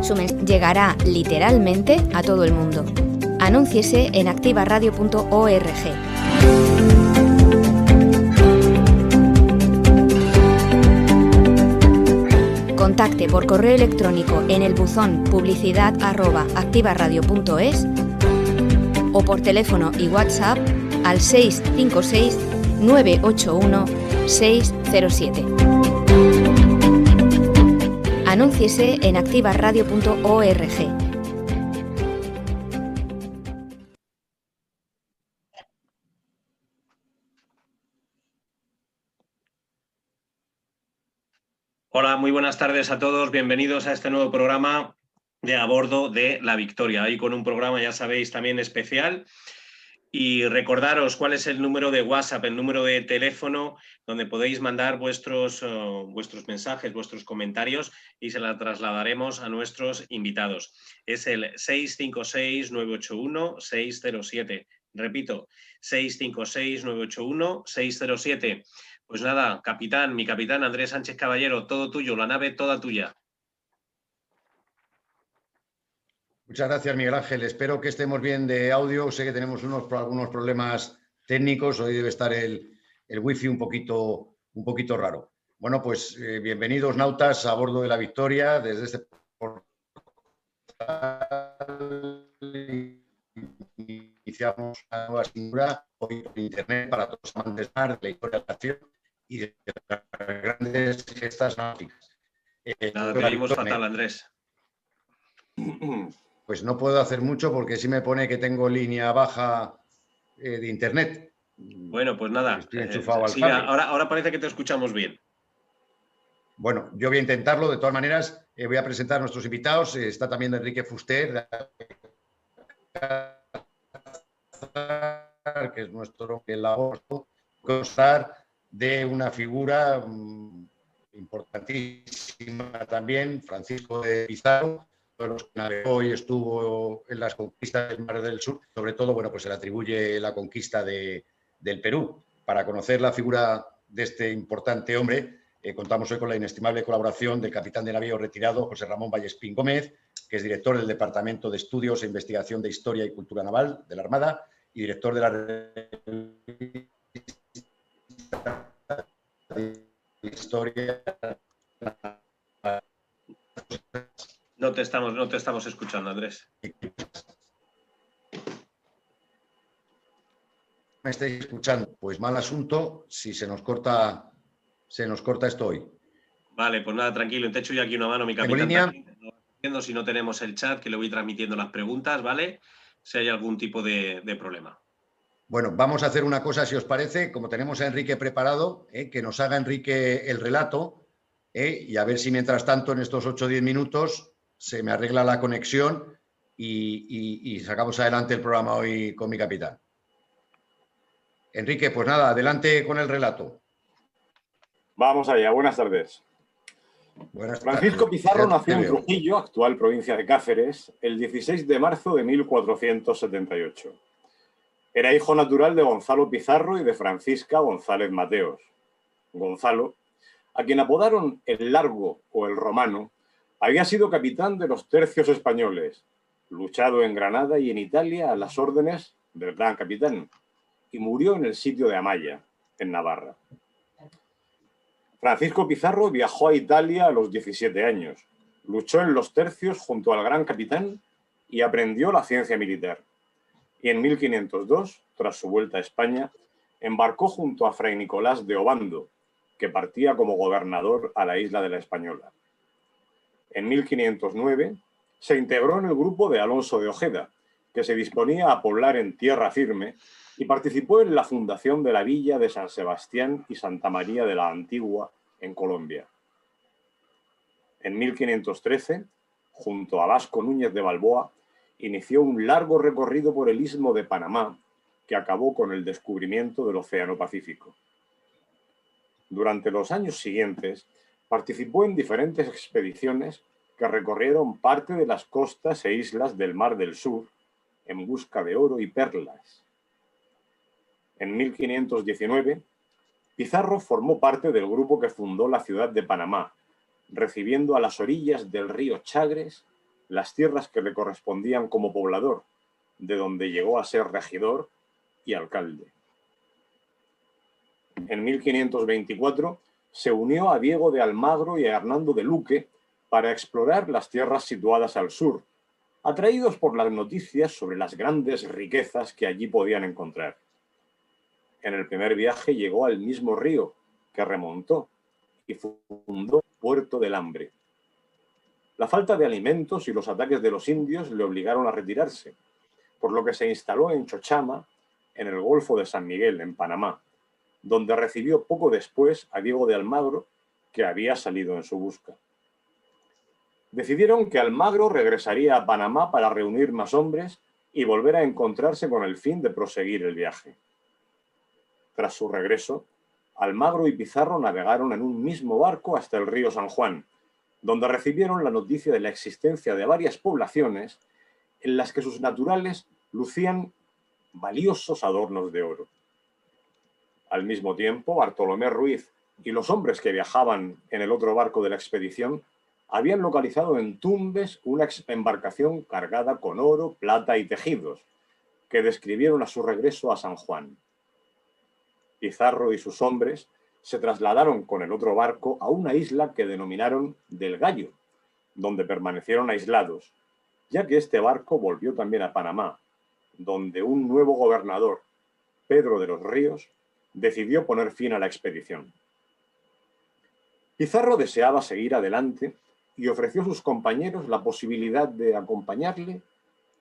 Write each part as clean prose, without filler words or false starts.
Su mensaje llegará literalmente a todo el mundo. Anúnciese en activaradio.org. Contacte por correo electrónico en el buzón publicidad@activaradio.es o por teléfono y WhatsApp al 656 981 607. Anúnciese en activaradio.org. Hola, muy buenas tardes a todos. Bienvenidos a este nuevo programa de A Bordo de la Victoria. Hoy con un programa, ya sabéis, también especial. Y recordaros cuál es el número de WhatsApp, el número de teléfono donde podéis mandar vuestros mensajes, vuestros comentarios y se la trasladaremos a nuestros invitados. Es el 656-981-607. Repito, 656-981-607. Pues nada, capitán, mi capitán Andrés Sánchez Caballero, todo tuyo, la nave toda tuya. Muchas gracias, Miguel Ángel. Espero que estemos bien de audio. Sé que tenemos algunos problemas técnicos. Hoy debe estar el wifi un poquito raro. Bueno, pues bienvenidos, nautas, a bordo de la Victoria. Desde este portal iniciamos una nueva asignatura hoy por internet para todos los amantes de la historia de la acción y de las grandes gestas náuticas. Nada, te oímos fatal, Andrés. Pues no puedo hacer mucho porque sí me pone que tengo línea baja de internet. Bueno, pues nada. Estoy enchufado al Sí, cable. ahora parece que te escuchamos bien. Bueno, yo voy a intentarlo. De todas maneras, voy a presentar a nuestros invitados. Está también Enrique Fuster, que es nuestro labor, constar de una figura importantísima también, Francisco de Pizarro, los que navegó y estuvo en las conquistas del Mar del Sur. Sobre todo, bueno, pues se le atribuye la conquista del Perú. Para conocer la figura de este importante hombre, contamos hoy con la inestimable colaboración del capitán de navío retirado, José Ramón Vallespín Gómez, que es director del Departamento de Estudios e Investigación de Historia y Cultura Naval de la Armada y director de la Historia. No te estamos escuchando, Andrés. ¿Me estáis escuchando? Pues mal asunto si se nos corta esto hoy. Vale, pues nada, tranquilo. Te echo yo aquí una mano, mi capitán. Si no tenemos el chat, que le voy transmitiendo las preguntas, ¿vale? Si hay algún tipo de problema. Bueno, vamos a hacer una cosa, si os parece, como tenemos a Enrique preparado, que nos haga Enrique el relato, y a ver si mientras tanto en estos 8 o 10 minutos se me arregla la conexión y sacamos adelante el programa hoy con mi capitán. Enrique, pues nada, adelante con el relato. Vamos allá, buenas tardes. Francisco Pizarro nació en Trujillo, actual provincia de Cáceres, el 16 de marzo de 1478. Era hijo natural de Gonzalo Pizarro y de Francisca González Mateos. Gonzalo, a quien apodaron el Largo o el Romano, había sido capitán de los tercios españoles, luchado en Granada y en Italia a las órdenes del gran capitán, y murió en el sitio de Amaya, en Navarra. Francisco Pizarro viajó a Italia a los 17 años, luchó en los tercios junto al gran capitán y aprendió la ciencia militar. Y en 1502, tras su vuelta a España, embarcó junto a Fray Nicolás de Obando, que partía como gobernador a la isla de la Española. En 1509 se integró en el grupo de Alonso de Ojeda, que se disponía a poblar en tierra firme, y participó en la fundación de la villa de San Sebastián y Santa María de la Antigua, en Colombia. En 1513, junto a Vasco Núñez de Balboa, inició un largo recorrido por el Istmo de Panamá, que acabó con el descubrimiento del Océano Pacífico. Durante los años siguientes, participó en diferentes expediciones que recorrieron parte de las costas e islas del Mar del Sur en busca de oro y perlas. En 1519, Pizarro formó parte del grupo que fundó la ciudad de Panamá, recibiendo a las orillas del río Chagres las tierras que le correspondían como poblador, de donde llegó a ser regidor y alcalde. En 1524 se unió a Diego de Almagro y a Hernando de Luque para explorar las tierras situadas al sur, atraídos por las noticias sobre las grandes riquezas que allí podían encontrar. En el primer viaje llegó al mismo río, que remontó, y fundó Puerto del Hambre. La falta de alimentos y los ataques de los indios le obligaron a retirarse, por lo que se instaló en Chochama, en el Golfo de San Miguel, en Panamá, donde recibió poco después a Diego de Almagro, que había salido en su busca. Decidieron que Almagro regresaría a Panamá para reunir más hombres y volver a encontrarse con el fin de proseguir el viaje. Tras su regreso, Almagro y Pizarro navegaron en un mismo barco hasta el río San Juan, donde recibieron la noticia de la existencia de varias poblaciones en las que sus naturales lucían valiosos adornos de oro. Al mismo tiempo, Bartolomé Ruiz y los hombres que viajaban en el otro barco de la expedición habían localizado en Tumbes una embarcación cargada con oro, plata y tejidos, que describieron a su regreso a San Juan. Pizarro y sus hombres se trasladaron con el otro barco a una isla que denominaron del Gallo, donde permanecieron aislados, ya que este barco volvió también a Panamá, donde un nuevo gobernador, Pedro de los Ríos, decidió poner fin a la expedición. Pizarro deseaba seguir adelante y ofreció a sus compañeros la posibilidad de acompañarle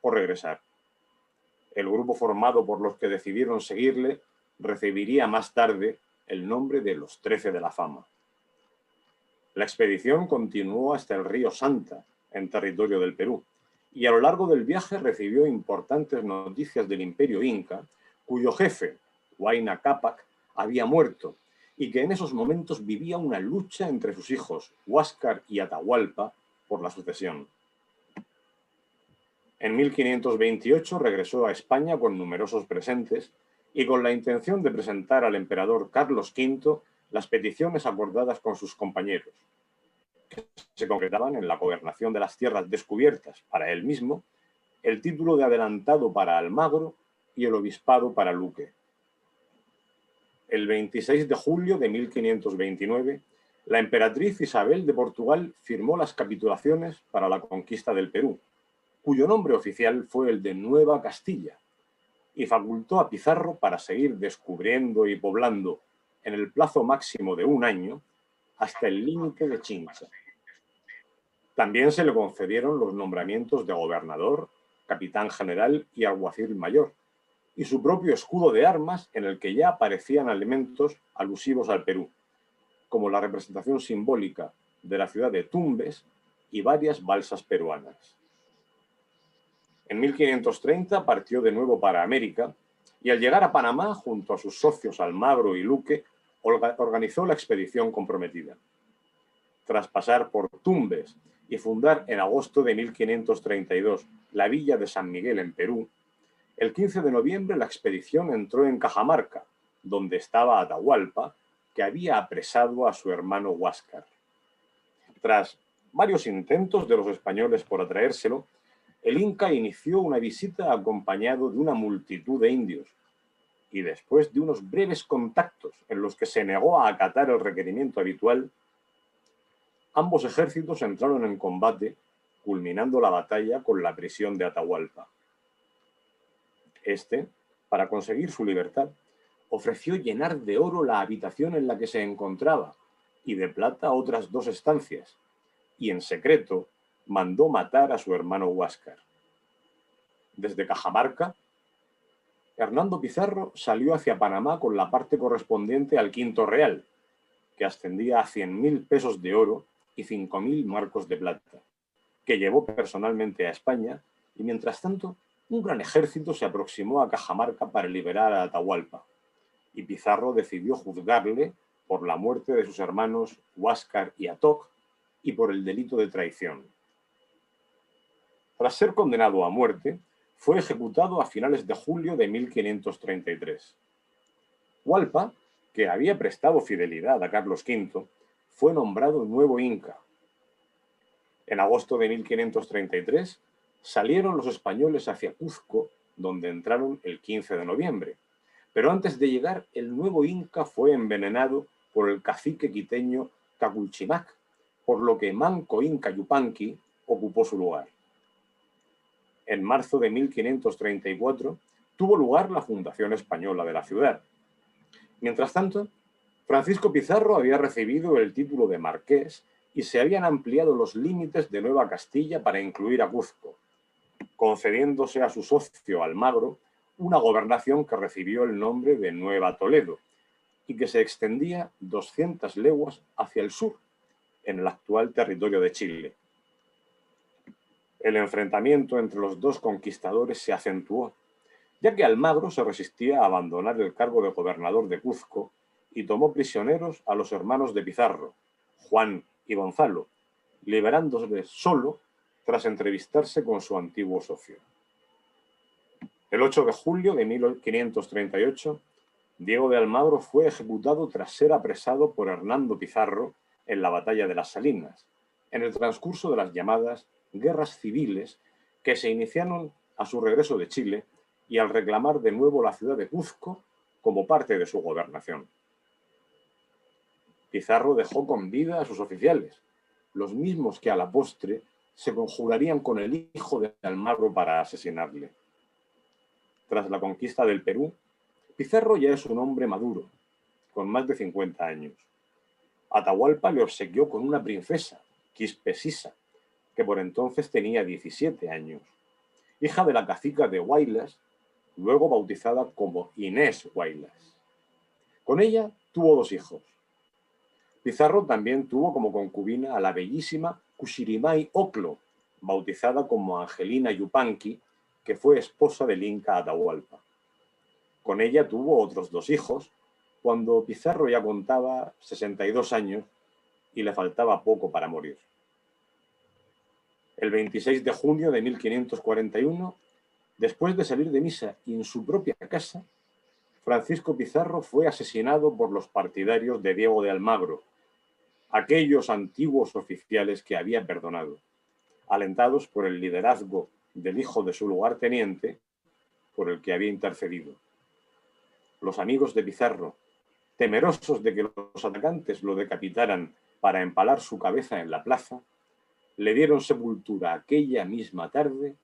o regresar. El grupo formado por los que decidieron seguirle recibiría más tarde el nombre de los 13 de la Fama. La expedición continuó hasta el río Santa, en territorio del Perú, y a lo largo del viaje recibió importantes noticias del Imperio Inca, cuyo jefe, Huayna Cápac, había muerto y que en esos momentos vivía una lucha entre sus hijos, Huáscar y Atahualpa, por la sucesión. En 1528 regresó a España con numerosos presentes y con la intención de presentar al emperador Carlos V las peticiones acordadas con sus compañeros, que se concretaban en la gobernación de las tierras descubiertas para él mismo, el título de adelantado para Almagro y el obispado para Luque. El 26 de julio de 1529, la emperatriz Isabel de Portugal firmó las capitulaciones para la conquista del Perú, cuyo nombre oficial fue el de Nueva Castilla, y facultó a Pizarro para seguir descubriendo y poblando en el plazo máximo de un año hasta el límite de Chincha. También se le concedieron los nombramientos de gobernador, capitán general y alguacil mayor, y su propio escudo de armas en el que ya aparecían elementos alusivos al Perú, como la representación simbólica de la ciudad de Tumbes y varias balsas peruanas. En 1530 partió de nuevo para América y al llegar a Panamá, junto a sus socios Almagro y Luque, organizó la expedición comprometida. Tras pasar por Tumbes y fundar en agosto de 1532 la villa de San Miguel en Perú, el 15 de noviembre la expedición entró en Cajamarca, donde estaba Atahualpa, que había apresado a su hermano Huáscar. Tras varios intentos de los españoles por atraérselo, el Inca inició una visita acompañado de una multitud de indios, y después de unos breves contactos en los que se negó a acatar el requerimiento habitual, ambos ejércitos entraron en combate, culminando la batalla con la prisión de Atahualpa. Este, para conseguir su libertad, ofreció llenar de oro la habitación en la que se encontraba y de plata otras 2 estancias, y en secreto mandó matar a su hermano Huáscar. Desde Cajamarca, Hernando Pizarro salió hacia Panamá con la parte correspondiente al quinto real, que ascendía a 100.000 pesos de oro y 5.000 marcos de plata, que llevó personalmente a España, y mientras tanto un gran ejército se aproximó a Cajamarca para liberar a Atahualpa, y Pizarro decidió juzgarle por la muerte de sus hermanos Huáscar y Atoc y por el delito de traición. Tras ser condenado a muerte, fue ejecutado a finales de julio de 1533. Hualpa, que había prestado fidelidad a Carlos V, fue nombrado nuevo Inca. En agosto de 1533 salieron los españoles hacia Cuzco, donde entraron el 15 de noviembre. Pero antes de llegar, el nuevo Inca fue envenenado por el cacique quiteño Caculchimac, por lo que Manco Inca Yupanqui ocupó su lugar. En marzo de 1534 tuvo lugar la fundación española de la ciudad. Mientras tanto, Francisco Pizarro había recibido el título de marqués y se habían ampliado los límites de Nueva Castilla para incluir a Cuzco, concediéndose a su socio Almagro una gobernación que recibió el nombre de Nueva Toledo y que se extendía 200 leguas hacia el sur, en el actual territorio de Chile. El enfrentamiento entre los dos conquistadores se acentuó, ya que Almagro se resistía a abandonar el cargo de gobernador de Cuzco y tomó prisioneros a los hermanos de Pizarro, Juan y Gonzalo, liberándoles solo tras entrevistarse con su antiguo socio. El 8 de julio de 1538, Diego de Almagro fue ejecutado tras ser apresado por Hernando Pizarro en la batalla de las Salinas, en el transcurso de las llamadas guerras civiles que se iniciaron a su regreso de Chile y al reclamar de nuevo la ciudad de Cuzco como parte de su gobernación. Pizarro dejó con vida a sus oficiales, los mismos que a la postre se conjurarían con el hijo de Almagro para asesinarle. Tras la conquista del Perú, Pizarro ya es un hombre maduro, con más de 50 años. Atahualpa le obsequió con una princesa, Quispe Sisa, que por entonces tenía 17 años, hija de la cacica de Huaylas, luego bautizada como Inés Huaylas. Con ella tuvo 2 hijos. Pizarro también tuvo como concubina a la bellísima Cuchirimay Oclo, bautizada como Angelina Yupanqui, que fue esposa del Inca Atahualpa. Con ella tuvo otros 2 hijos, cuando Pizarro ya contaba 62 años y le faltaba poco para morir. El 26 de junio de 1541, después de salir de misa y en su propia casa, Francisco Pizarro fue asesinado por los partidarios de Diego de Almagro, aquellos antiguos oficiales que había perdonado, alentados por el liderazgo del hijo de su lugarteniente, por el que había intercedido. Los amigos de Pizarro, temerosos de que los atacantes lo decapitaran para empalar su cabeza en la plaza, le dieron sepultura aquella misma tarde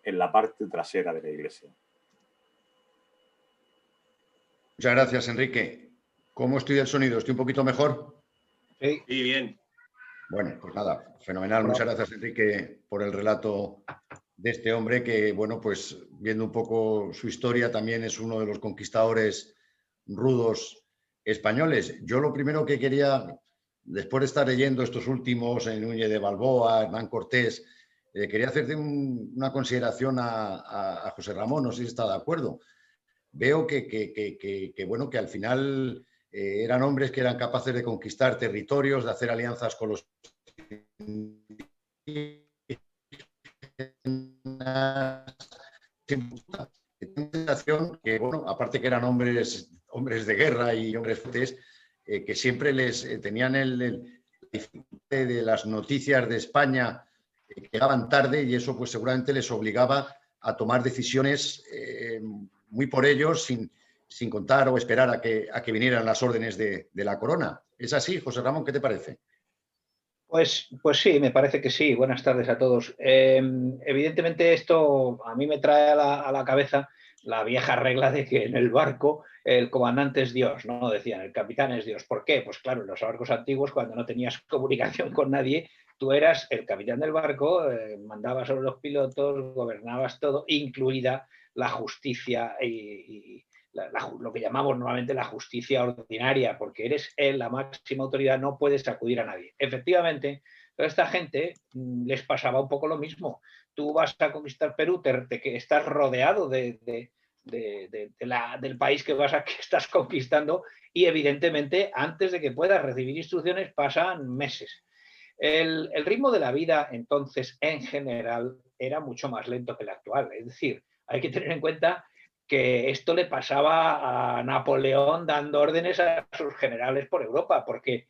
en la parte trasera de la iglesia. Muchas gracias, Enrique. ¿Cómo estoy el sonido? ¿Estoy un poquito mejor? Sí, bien. Bueno, pues nada, fenomenal. Muchas gracias, Enrique, por el relato de este hombre que, bueno, pues viendo un poco su historia, también es uno de los conquistadores rudos españoles. Yo lo primero que quería, después de estar leyendo estos últimos, en Núñez de Balboa, Hernán Cortés, quería hacerte una consideración a José Ramón, no sé si está de acuerdo. Veo bueno, que al final eran hombres que eran capaces de conquistar territorios, de hacer alianzas con los que, bueno, aparte que eran hombres de guerra y hombres fuertes, que siempre les tenían el de las noticias de España que llegaban tarde, y eso pues seguramente les obligaba a tomar decisiones muy por ellos, sin contar o esperar a que vinieran las órdenes de la corona. ¿Es así, José Ramón? ¿Qué te parece? Pues sí, me parece que sí. Buenas tardes a todos. Evidentemente esto a mí me trae a la cabeza la vieja regla de que en el barco el comandante es Dios, ¿no? Decían, el capitán es Dios. ¿Por qué? Pues claro, en los barcos antiguos, cuando no tenías comunicación con nadie, tú eras el capitán del barco, mandabas sobre los pilotos, gobernabas todo, incluida la justicia y lo que llamamos normalmente la justicia ordinaria, porque eres la máxima autoridad, no puedes acudir a nadie. Efectivamente, a esta gente les pasaba un poco lo mismo. Tú vas a conquistar Perú, que estás rodeado del país que estás conquistando, y evidentemente antes de que puedas recibir instrucciones pasan meses. El ritmo de la vida entonces en general era mucho más lento que el actual. Es decir, hay que tener en cuenta que esto le pasaba a Napoleón dando órdenes a sus generales por Europa, porque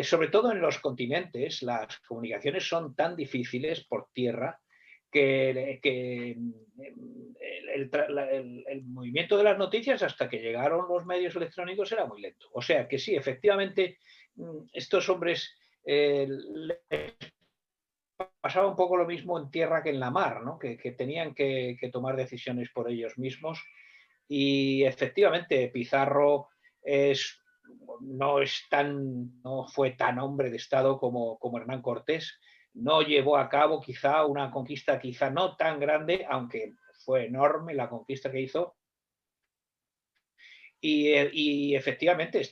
Sobre todo en los continentes, las comunicaciones son tan difíciles por tierra que el movimiento de las noticias hasta que llegaron los medios electrónicos era muy lento. O sea que sí, efectivamente, estos hombres les pasaba un poco lo mismo en tierra que en la mar, ¿no? Que tenían que tomar decisiones por ellos mismos. Y efectivamente, Pizarro no fue tan hombre de Estado como Hernán Cortés. No llevó a cabo quizá una conquista quizá no tan grande, aunque fue enorme la conquista que hizo. Y efectivamente,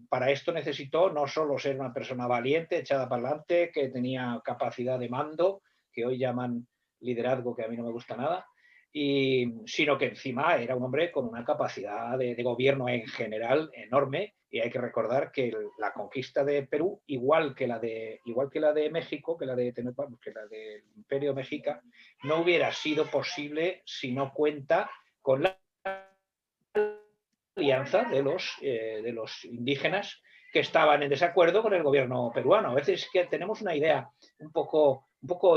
para esto necesitó no solo ser una persona valiente, echada para adelante, que tenía capacidad de mando, que hoy llaman liderazgo, que a mí no me gusta nada, sino que encima era un hombre con una capacidad de gobierno en general enorme. Y hay que recordar que la conquista de Perú, igual que la de México, que la del Imperio Mexica, no hubiera sido posible si no cuenta con la alianza de los indígenas que estaban en desacuerdo con el gobierno peruano. A veces que tenemos una idea un poco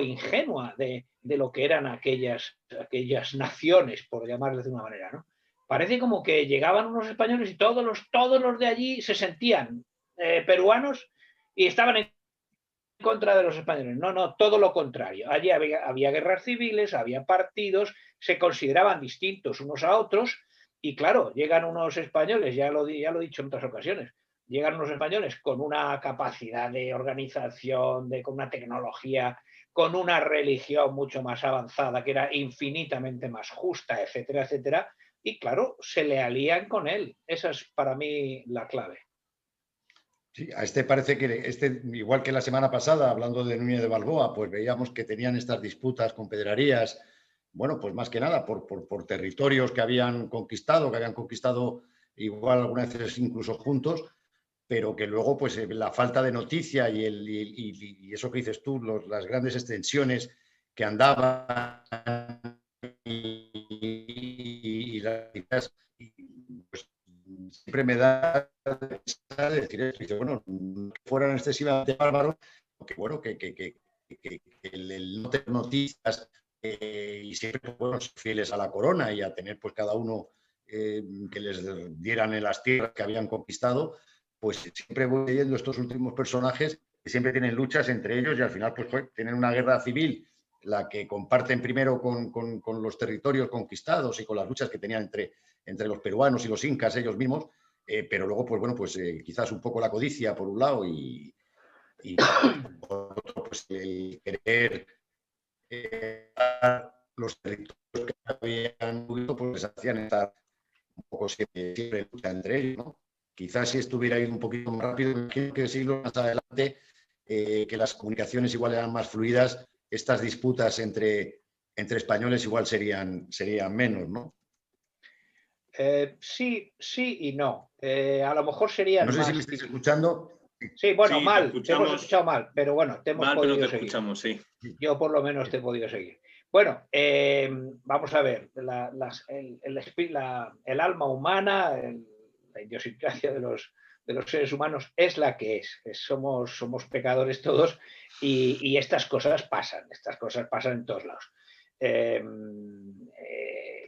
ingenua de lo que eran aquellas naciones, por llamarles de una manera, ¿no? Parece como que llegaban unos españoles y todos los de allí se sentían peruanos y estaban en contra de los españoles. No, todo lo contrario. Allí había guerras civiles, había partidos, se consideraban distintos unos a otros. Y claro, llegan unos españoles, ya lo he dicho en otras ocasiones, llegan unos españoles con una capacidad de organización, con una tecnología, con una religión mucho más avanzada, que era infinitamente más justa, etcétera, etcétera, y claro, se le alían con él. Esa es para mí la clave. Sí, a este parece que, igual que la semana pasada, hablando de Núñez de Balboa, pues veíamos que tenían estas disputas con pedrarías, bueno, pues más que nada por territorios que habían conquistado igual algunas veces incluso juntos, pero que luego pues la falta de noticia y eso que dices tú, las grandes extensiones que andaban y las pues siempre me da de decir esto, bueno, que fueran excesivamente bárbaros, porque bueno, que el no tener noticias y siempre bueno, fieles a la corona y a tener pues cada uno que les dieran en las tierras que habían conquistado, pues siempre voy leyendo estos últimos personajes que siempre tienen luchas entre ellos y al final pues tienen una guerra civil, la que comparten primero con los territorios conquistados y con las luchas que tenían entre los peruanos y los incas ellos mismos, pero luego pues bueno, pues quizás un poco la codicia por un lado y por otro pues el querer los territorios que habían huido pues hacían estar un poco siempre lucha entre ellos, ¿no? Quizás si estuviera ido un poquito más rápido, imagino que siglos más adelante, que las comunicaciones igual eran más fluidas, estas disputas entre españoles igual serían menos, ¿no? Sí y no. A lo mejor serían no sé más... si me estáis escuchando. Sí, bueno, sí, mal, te hemos escuchado mal, pero bueno, te hemos mal, podido pero te seguir. Escuchamos, sí. Yo por lo menos te he podido seguir. Bueno, vamos a ver, el alma humana, la idiosincrasia de los seres humanos es la que es. Somos pecadores todos y estas cosas pasan en todos lados.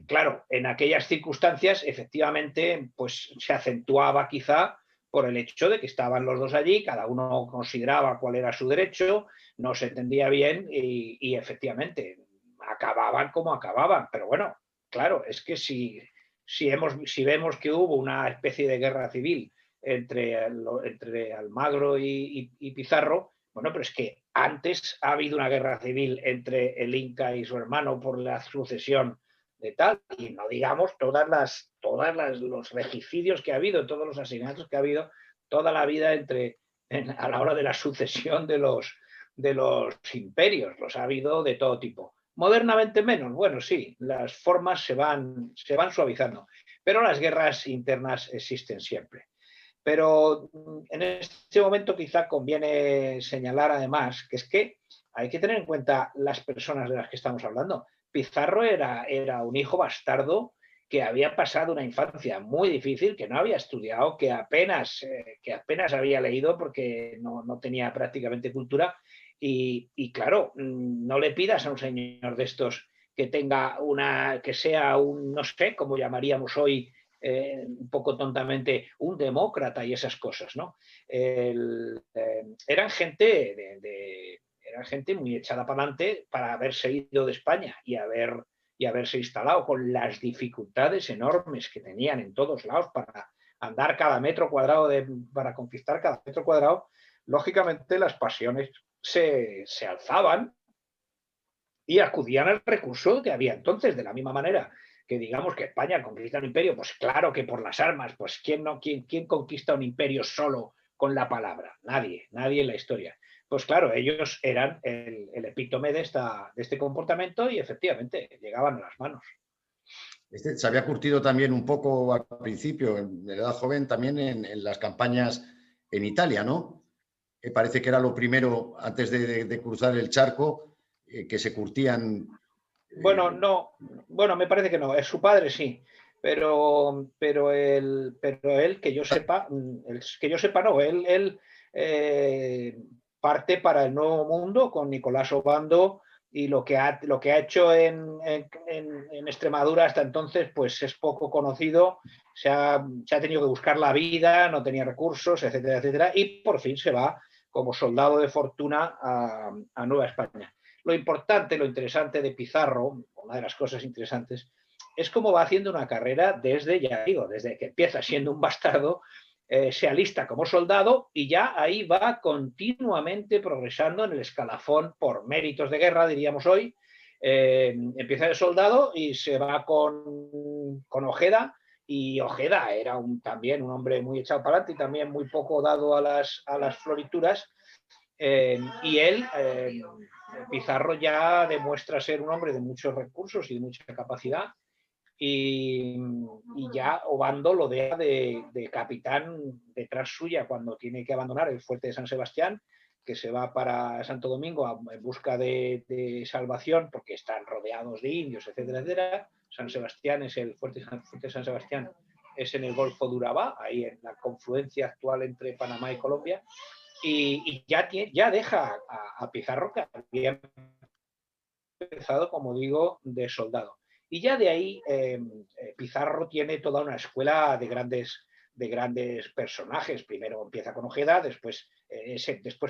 Claro, en aquellas circunstancias, efectivamente, pues se acentuaba quizá por el hecho de que estaban los dos allí, cada uno consideraba cuál era su derecho, no se entendía bien y efectivamente acababan como acababan. Pero bueno, claro, es que si vemos que hubo una especie de guerra civil entre Almagro y Pizarro, bueno, pero es que antes ha habido una guerra civil entre el Inca y su hermano por la sucesión de tal, y no digamos todos los regicidios que ha habido, todos los asesinatos que ha habido toda la vida a la hora de la sucesión de los imperios, los ha habido de todo tipo. Modernamente menos, bueno, sí, las formas se van suavizando, pero las guerras internas existen siempre. Pero en este momento quizá conviene señalar además que es que hay que tener en cuenta las personas de las que estamos hablando. Pizarro era un hijo bastardo que había pasado una infancia muy difícil, que no había estudiado, que apenas había leído porque no tenía prácticamente cultura. Y claro, no le pidas a un señor de estos que tenga que sea un, no sé, como llamaríamos hoy, un poco tontamente, un demócrata y esas cosas, ¿no? Eran gente eran gente muy echada para adelante para haberse ido de España y haberse instalado con las dificultades enormes que tenían en todos lados para andar cada metro cuadrado, para conquistar cada metro cuadrado. Lógicamente las pasiones se alzaban y acudían al recurso que había entonces, de la misma manera que digamos que España conquista un imperio, pues claro que por las armas, pues ¿quién conquista un imperio solo con la palabra? Nadie en la historia. Pues claro, ellos eran el epítome de este comportamiento y efectivamente llegaban a las manos. Se había curtido también un poco al principio, en edad joven, también en las campañas en Italia, ¿no? Parece que era lo primero, antes de cruzar el charco, que se curtían. Bueno, no, bueno, me parece que no, es su padre sí, pero él, que yo sepa no, él parte para el Nuevo Mundo con Nicolás Obando, y lo que ha hecho en Extremadura hasta entonces pues es poco conocido. Se ha tenido que buscar la vida, no tenía recursos, etcétera, etcétera, y por fin se va como soldado de fortuna a Nueva España. Lo importante, lo interesante de Pizarro, una de las cosas interesantes, es cómo va haciendo una carrera desde que empieza siendo un bastardo, se alista como soldado y ya ahí va continuamente progresando en el escalafón por méritos de guerra, diríamos hoy. Empieza de soldado y se va con Ojeda, y Ojeda era también un hombre muy echado para adelante y también muy poco dado a las florituras. Y él, Pizarro, ya demuestra ser un hombre de muchos recursos y de mucha capacidad, y ya Obando lo deja de capitán detrás suya cuando tiene que abandonar el fuerte de San Sebastián, que se va para Santo Domingo en busca de salvación porque están rodeados de indios, etcétera, etcétera. San Sebastián es el fuerte de San Sebastián, es en el Golfo de Urabá, ahí en la confluencia actual entre Panamá y Colombia. Y ya deja a Pizarro, que había empezado, como digo, de soldado. Y ya de ahí Pizarro tiene toda una escuela de grandes personajes. Primero empieza con Ojeda, después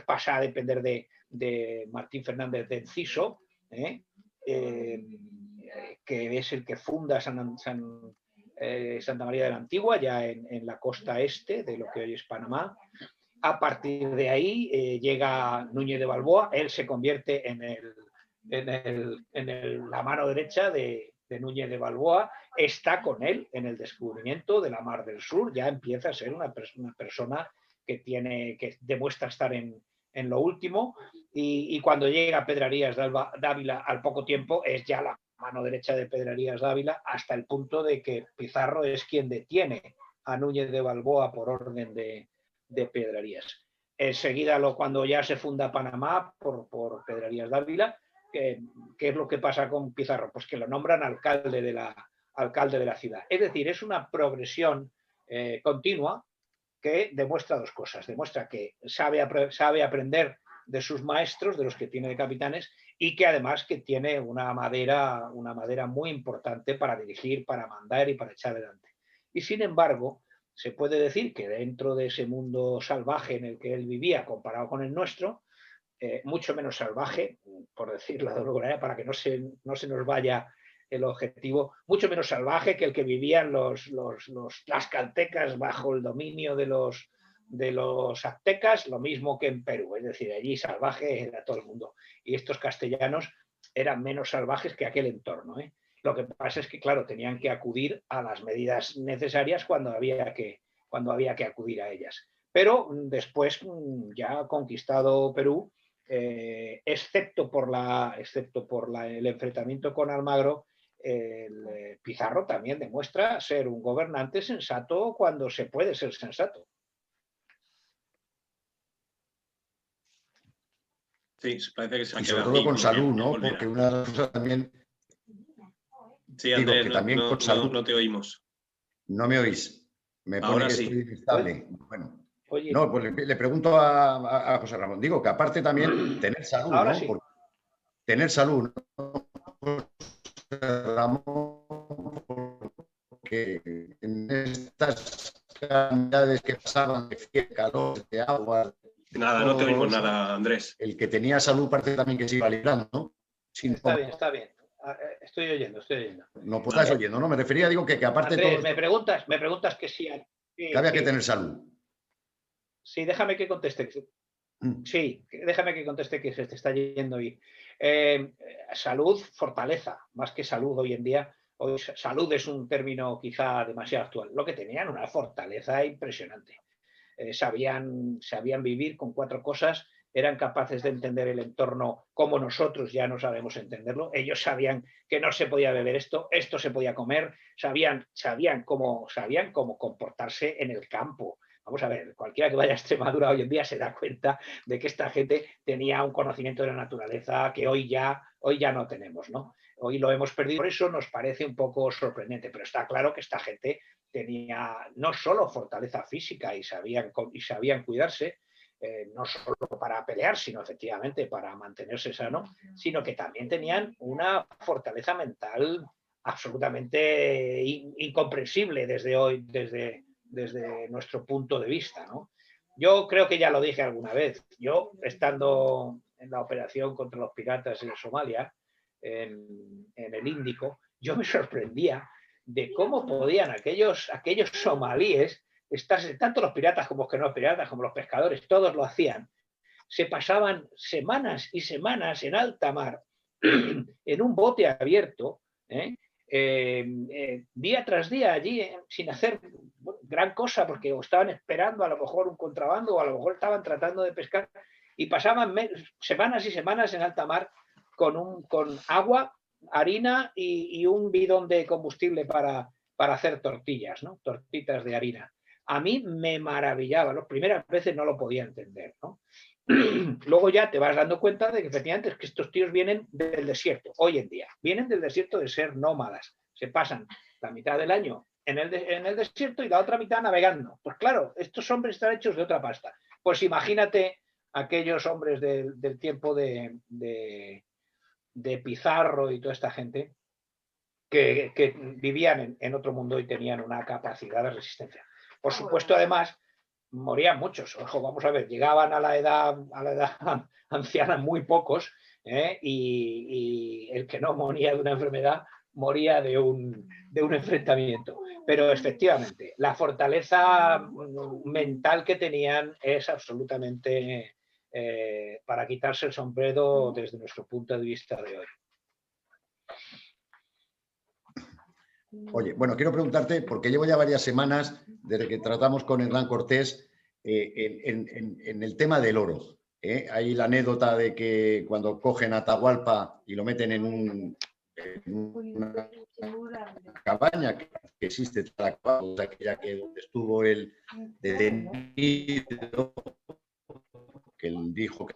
pasa a depender de Martín Fernández de Enciso, que es el que funda Santa María de la Antigua, ya en la costa este de lo que hoy es Panamá. A partir de ahí llega Núñez de Balboa, él se convierte en la mano derecha de Núñez de Balboa, está con él en el descubrimiento de la Mar del Sur, ya empieza a ser una persona que demuestra estar en lo último, y cuando llega Pedrarías Dávila al poco tiempo es ya la mano derecha de Pedrarías Dávila, hasta el punto de que Pizarro es quien detiene a Núñez de Balboa por orden de Pedrarías. Enseguida, cuando ya se funda Panamá por Pedrarías Dávila, ¿qué es lo que pasa con Pizarro? Pues que lo nombran alcalde de la ciudad. Es decir, es una progresión continua que demuestra dos cosas. Demuestra que sabe aprender de sus maestros, de los que tiene de capitanes, y que además que tiene una madera muy importante para dirigir, para mandar y para echar adelante. Y sin embargo, se puede decir que dentro de ese mundo salvaje en el que él vivía, comparado con el nuestro, mucho menos salvaje, por decirlo de alguna manera, para que no se nos vaya el objetivo, mucho menos salvaje que el que vivían los tlaxcaltecas bajo el dominio de los aztecas, lo mismo que en Perú. Es decir, allí salvaje era todo el mundo. Y estos castellanos eran menos salvajes que aquel entorno, ¿eh? Lo que pasa es que, claro, tenían que acudir a las medidas necesarias cuando había que acudir a ellas. Pero después, ya conquistado Perú, excepto por el enfrentamiento con Almagro, Pizarro también demuestra ser un gobernante sensato cuando se puede ser sensato. Sí, parece que se ha y quedado sobre todo aquí, con como salud, que ¿no? volverá. Porque una de las cosas también... Sí, Digo Andrés, que también con salud. no te oímos. ¿No me oís? Me pone Ahora que sí. estoy inestable. Bueno, Oye, no, pues le pregunto a José Ramón. Digo que aparte también tener salud, ahora ¿no? sí. Porque tener salud, ¿no? José Ramón, porque en estas cantidades que pasaban de frío, calor, de agua, Nada, no te todo oímos eso, nada, Andrés. el que tenía salud parece también que se iba librando, ¿no? Está bien, está bien. Estoy oyendo, estoy oyendo. No pues estás oyendo, ¿no? Me refería, digo, que aparte de todo Andrés, me preguntas que sí. que había que tener salud. Sí, déjame que conteste. Sí, déjame que conteste que se te está yendo y salud, fortaleza, más que salud hoy en día. Hoy salud es un término quizá demasiado actual. Lo que tenían una fortaleza impresionante. Sabían vivir con 4 cosas, eran capaces de entender el entorno como nosotros ya no sabemos entenderlo. Ellos sabían que no se podía beber esto se podía comer, sabían cómo comportarse en el campo. Vamos a ver, cualquiera que vaya a Extremadura hoy en día se da cuenta de que esta gente tenía un conocimiento de la naturaleza que hoy ya no tenemos, ¿no? Hoy lo hemos perdido, por eso nos parece un poco sorprendente, pero está claro que esta gente tenía no solo fortaleza física y sabían cuidarse, no solo para pelear, sino efectivamente para mantenerse sano, sino que también tenían una fortaleza mental absolutamente incomprensible desde nuestro punto de vista, ¿no? Yo creo que ya lo dije alguna vez. Yo, estando en la operación contra los piratas en Somalia, en el Índico, yo me sorprendía de cómo podían aquellos somalíes, tanto los piratas como los que no piratas, como los pescadores, todos lo hacían. Se pasaban semanas y semanas en alta mar, en un bote abierto, día tras día allí, sin hacer gran cosa, porque o estaban esperando a lo mejor un contrabando o a lo mejor estaban tratando de pescar, y pasaban semanas y semanas en alta mar con agua, harina y un bidón de combustible para hacer tortillas, ¿no? Tortitas de harina. A mí me maravillaba, las primeras veces no lo podía entender, ¿no? Luego ya te vas dando cuenta de que efectivamente es que estos tíos vienen del desierto, hoy en día, vienen del desierto de ser nómadas, se pasan la mitad del año en el desierto y la otra mitad navegando. Pues claro, estos hombres están hechos de otra pasta. Pues imagínate aquellos hombres del tiempo de Pizarro y toda esta gente que vivían en otro mundo y tenían una capacidad de resistencia. Por supuesto, además, morían muchos. Ojo, vamos a ver, llegaban a la edad anciana muy pocos, y el que no moría de una enfermedad moría de un enfrentamiento. Pero efectivamente, la fortaleza mental que tenían es absolutamente para quitarse el sombrero desde nuestro punto de vista de hoy. Oye, bueno, quiero preguntarte, porque llevo ya varias semanas desde que tratamos con Hernán Cortés en el tema del oro. Hay la anécdota de que cuando cogen a Atahualpa y lo meten en una cabaña que existe, aquella que donde estuvo el detenido, que él dijo que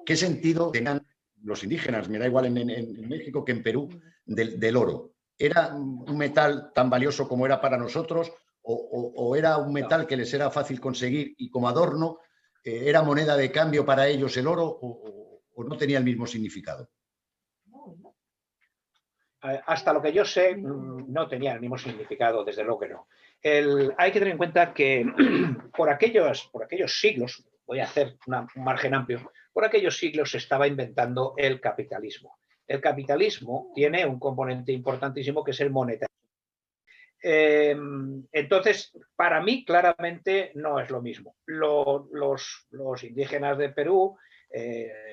¿qué sentido tenían los indígenas, me da igual en México que en Perú, del oro? ¿Era un metal tan valioso como era para nosotros o era un metal que les era fácil conseguir y como adorno era moneda de cambio para ellos el oro o no tenía el mismo significado? Hasta lo que yo sé, no tenía el mismo significado, desde luego que no. Hay que tener en cuenta que por aquellos siglos, voy a hacer un margen amplio, por aquellos siglos se estaba inventando el capitalismo. El capitalismo tiene un componente importantísimo que es el monetarismo. Entonces, para mí, claramente no es lo mismo. Los indígenas de Perú,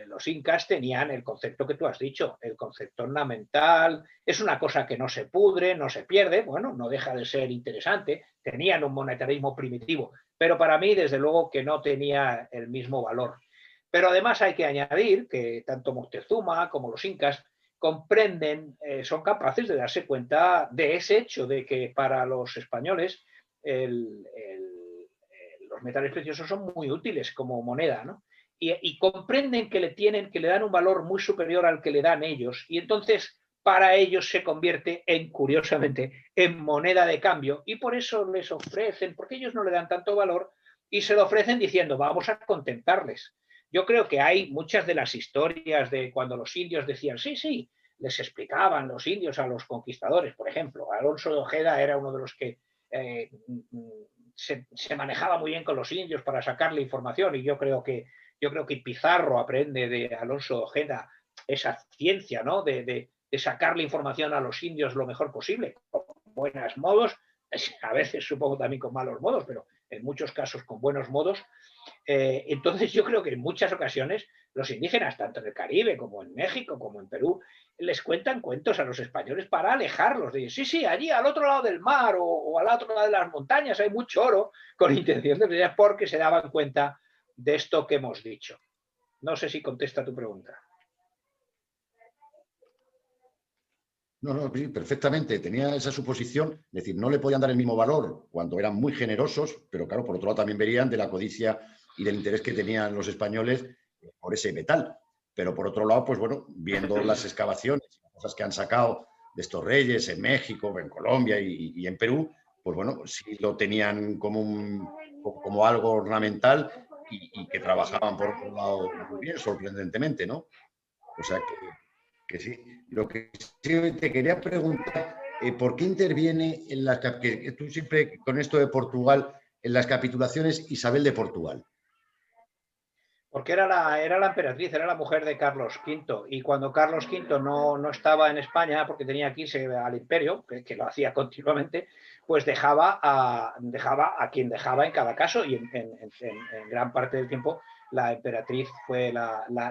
los incas, tenían el concepto que tú has dicho, el concepto ornamental, es una cosa que no se pudre, no se pierde, bueno, no deja de ser interesante, tenían un monetarismo primitivo, pero para mí, desde luego, que no tenía el mismo valor. Pero además hay que añadir que tanto Moctezuma como los incas comprenden, son capaces de darse cuenta de ese hecho de que para los españoles los metales preciosos son muy útiles como moneda, ¿no? y comprenden que le dan un valor muy superior al que le dan ellos, y entonces para ellos se convierte curiosamente, en moneda de cambio, y por eso les ofrecen, porque ellos no le dan tanto valor, y se lo ofrecen diciendo, vamos a contentarles. Yo creo que hay muchas de las historias de cuando los indios decían, sí, sí, les explicaban los indios a los conquistadores, por ejemplo. Alonso de Ojeda era uno de los que se manejaba muy bien con los indios para sacarle información, y yo creo que Pizarro aprende de Alonso de Ojeda esa ciencia, ¿no? de sacarle información a los indios lo mejor posible, con buenos modos, a veces supongo también con malos modos, pero en muchos casos con buenos modos. Entonces yo creo que en muchas ocasiones los indígenas, tanto en el Caribe como en México, como en Perú, les cuentan cuentos a los españoles para alejarlos de ellos. Sí, sí, allí al otro lado del mar o al otro lado de las montañas hay mucho oro, con intención de porque se daban cuenta de esto que hemos dicho. No sé si contesta tu pregunta. No, sí, perfectamente. Tenía esa suposición, es decir, no le podían dar el mismo valor cuando eran muy generosos, pero claro, por otro lado también verían de la codicia y del interés que tenían los españoles por ese metal. Pero por otro lado, pues bueno, viendo las excavaciones y las cosas que han sacado de estos reyes en México, en Colombia y en Perú, pues bueno, sí lo tenían como algo ornamental y que trabajaban por otro lado muy bien, sorprendentemente, ¿no? O sea que sí. Lo que sí te quería preguntar, ¿por qué interviene en las que tú siempre con esto de Portugal, en las capitulaciones Isabel de Portugal? Porque era la emperatriz, era la mujer de Carlos V, y cuando Carlos V no estaba en España, porque tenía que irse al imperio, que lo hacía continuamente, pues dejaba a quien dejaba en cada caso, y en gran parte del tiempo la emperatriz fue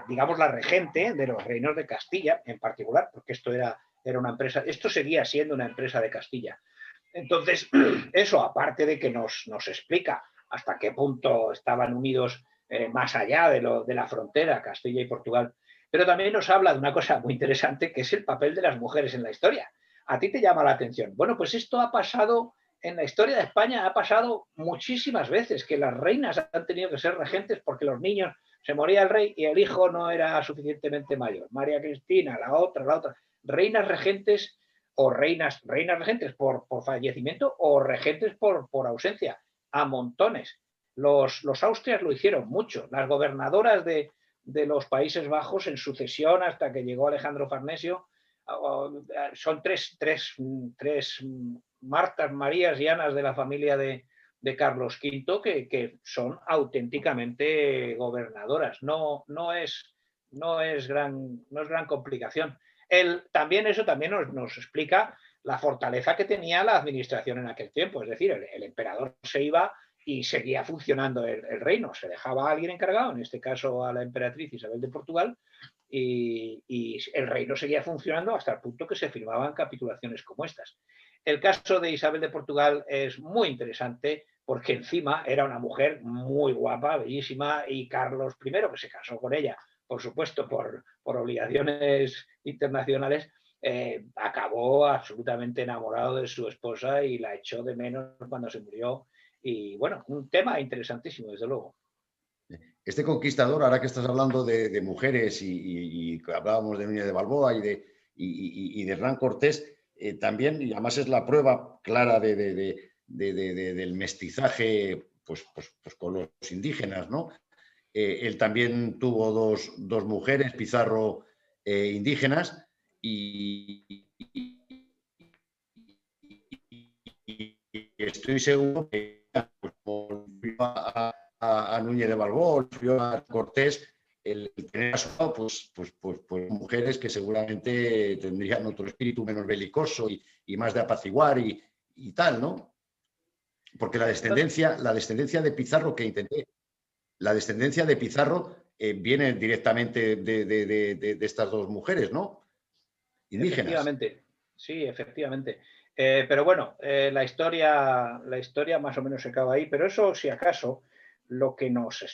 digamos, la regente de los reinos de Castilla, en particular, porque esto era una empresa, esto seguía siendo una empresa de Castilla. Entonces, eso, aparte de que nos explica hasta qué punto estaban unidos más allá de la frontera, Castilla y Portugal. Pero también nos habla de una cosa muy interesante, que es el papel de las mujeres en la historia. ¿A ti te llama la atención? Bueno, pues esto ha pasado en la historia de España, ha pasado muchísimas veces, que las reinas han tenido que ser regentes porque los niños, se moría el rey y el hijo no era suficientemente mayor. María Cristina, la otra. Reinas regentes o reinas regentes por fallecimiento o regentes por ausencia, a montones. Los austrias lo hicieron mucho. Las gobernadoras de los Países Bajos en sucesión hasta que llegó Alejandro Farnesio son tres Martas, Marías y Anas de la familia de Carlos V que son auténticamente gobernadoras. No es gran complicación. También eso también nos explica la fortaleza que tenía la administración en aquel tiempo. Es decir, el emperador se iba y seguía funcionando el reino. Se dejaba a alguien encargado, en este caso a la emperatriz Isabel de Portugal, y el reino seguía funcionando hasta el punto que se firmaban capitulaciones como estas. El caso de Isabel de Portugal es muy interesante porque encima era una mujer muy guapa, bellísima, y Carlos I, que se casó con ella, por supuesto, por obligaciones internacionales, acabó absolutamente enamorado de su esposa y la echó de menos cuando se murió. Y bueno, un tema interesantísimo, desde luego. Este conquistador, ahora que estás hablando de mujeres y hablábamos de Núñez de Balboa y de Hernán Cortés, también, y además es la prueba clara del mestizaje pues con los indígenas, ¿no? Él también tuvo dos mujeres, Pizarro, indígenas, y estoy seguro que volvió a Núñez de Balboa, volvió a Cortés, el tener a su lado pues mujeres que seguramente tendrían otro espíritu menos belicoso y más de apaciguar y tal, ¿no? Porque la descendencia de Pizarro que intenté, la descendencia de Pizarro viene directamente de estas dos mujeres, ¿no? Indígenas. Efectivamente, sí, efectivamente. Pero bueno, la historia más o menos se acaba ahí, pero eso, si acaso, lo que nos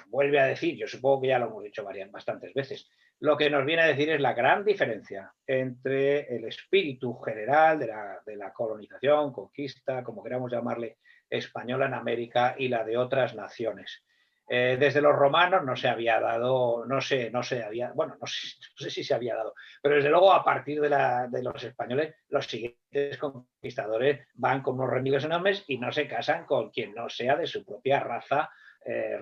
vuelve a decir, yo supongo que ya lo hemos dicho bastantes veces, lo que nos viene a decir es la gran diferencia entre el espíritu general de la colonización, conquista, como queramos llamarle, española en América y la de otras naciones. Desde los romanos no se había dado, no sé si se había dado, pero desde luego a partir de los españoles, los siguientes conquistadores van con unos remigos enormes y no se casan con quien no sea de su propia raza,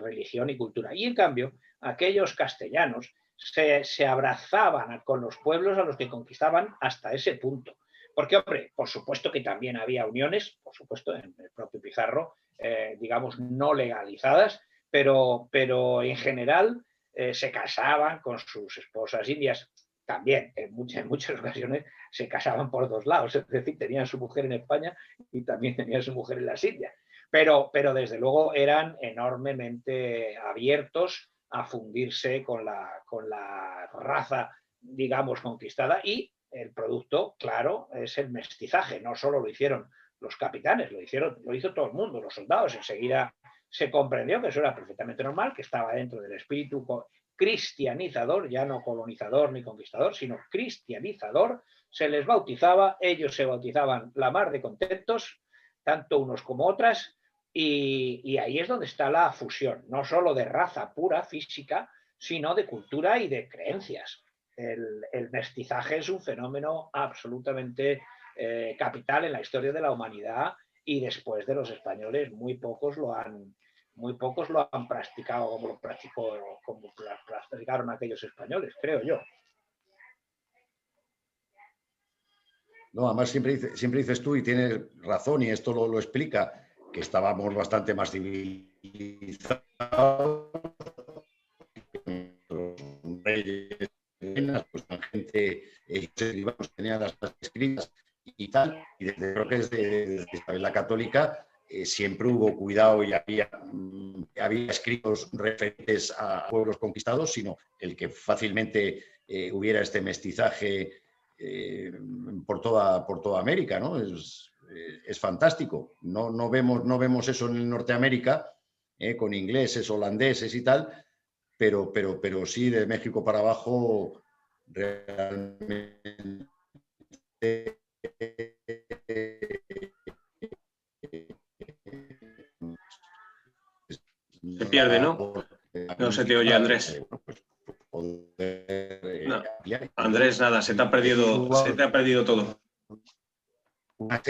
religión y cultura. Y en cambio, aquellos castellanos se abrazaban con los pueblos a los que conquistaban hasta ese punto. Porque, hombre, por supuesto que también había uniones, por supuesto, en el propio Pizarro, digamos, no legalizadas, pero en general se casaban con sus esposas indias. También en muchas ocasiones se casaban por dos lados, es decir, tenían su mujer en España y también tenían su mujer en las Indias. Pero desde luego eran enormemente abiertos a fundirse con la raza, digamos, conquistada, y el producto, claro, es el mestizaje. No solo lo hicieron los capitanes, lo hizo todo el mundo, los soldados. Enseguida se comprendió que eso era perfectamente normal, que estaba dentro del espíritu cristianizador, ya no colonizador ni conquistador, sino cristianizador. Se les bautizaba, ellos se bautizaban la mar de contentos, tanto unos como otras, y ahí es donde está la fusión, no solo de raza pura, física, sino de cultura y de creencias. El mestizaje es un fenómeno absolutamente capital en la historia de la humanidad, y después de los españoles muy pocos lo han practicado como lo practicaron aquellos españoles, creo yo. No, además siempre dices tú, y tienes razón, y esto lo explica, que estábamos bastante más civilizados, los reyes, pues la gente tenía las escritas y tal, y creo que desde la católica siempre hubo cuidado y había escritos referentes a pueblos conquistados, sino el que fácilmente hubiera este mestizaje por toda América, ¿no? Es fantástico. No vemos eso en Norteamérica, con ingleses, holandeses y tal, pero sí, de México para abajo realmente se pierde, ¿no? No se te oye, Andrés. No. Andrés, nada, se te ha perdido todo. No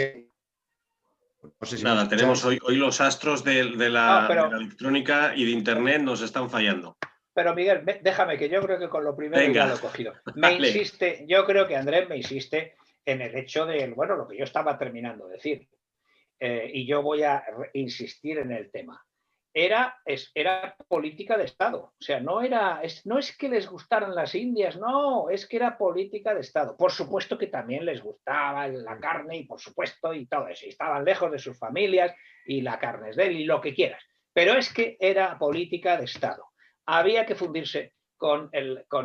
sé si nada, tenemos hoy los astros de la electrónica y de internet nos están fallando. Pero Miguel, déjame, que yo creo que con lo primero ya lo he cogido. Yo creo que Andrés me insiste en el hecho de, bueno, lo que yo estaba terminando de decir. Y yo voy a insistir en el tema. Era política de Estado. O sea, no es que les gustaran las Indias, no, es que era política de Estado. Por supuesto que también les gustaba la carne, y por supuesto, y todo eso. Y estaban lejos de sus familias, y la carne es de él, y lo que quieras. Pero es que era política de Estado. Había que fundirse con el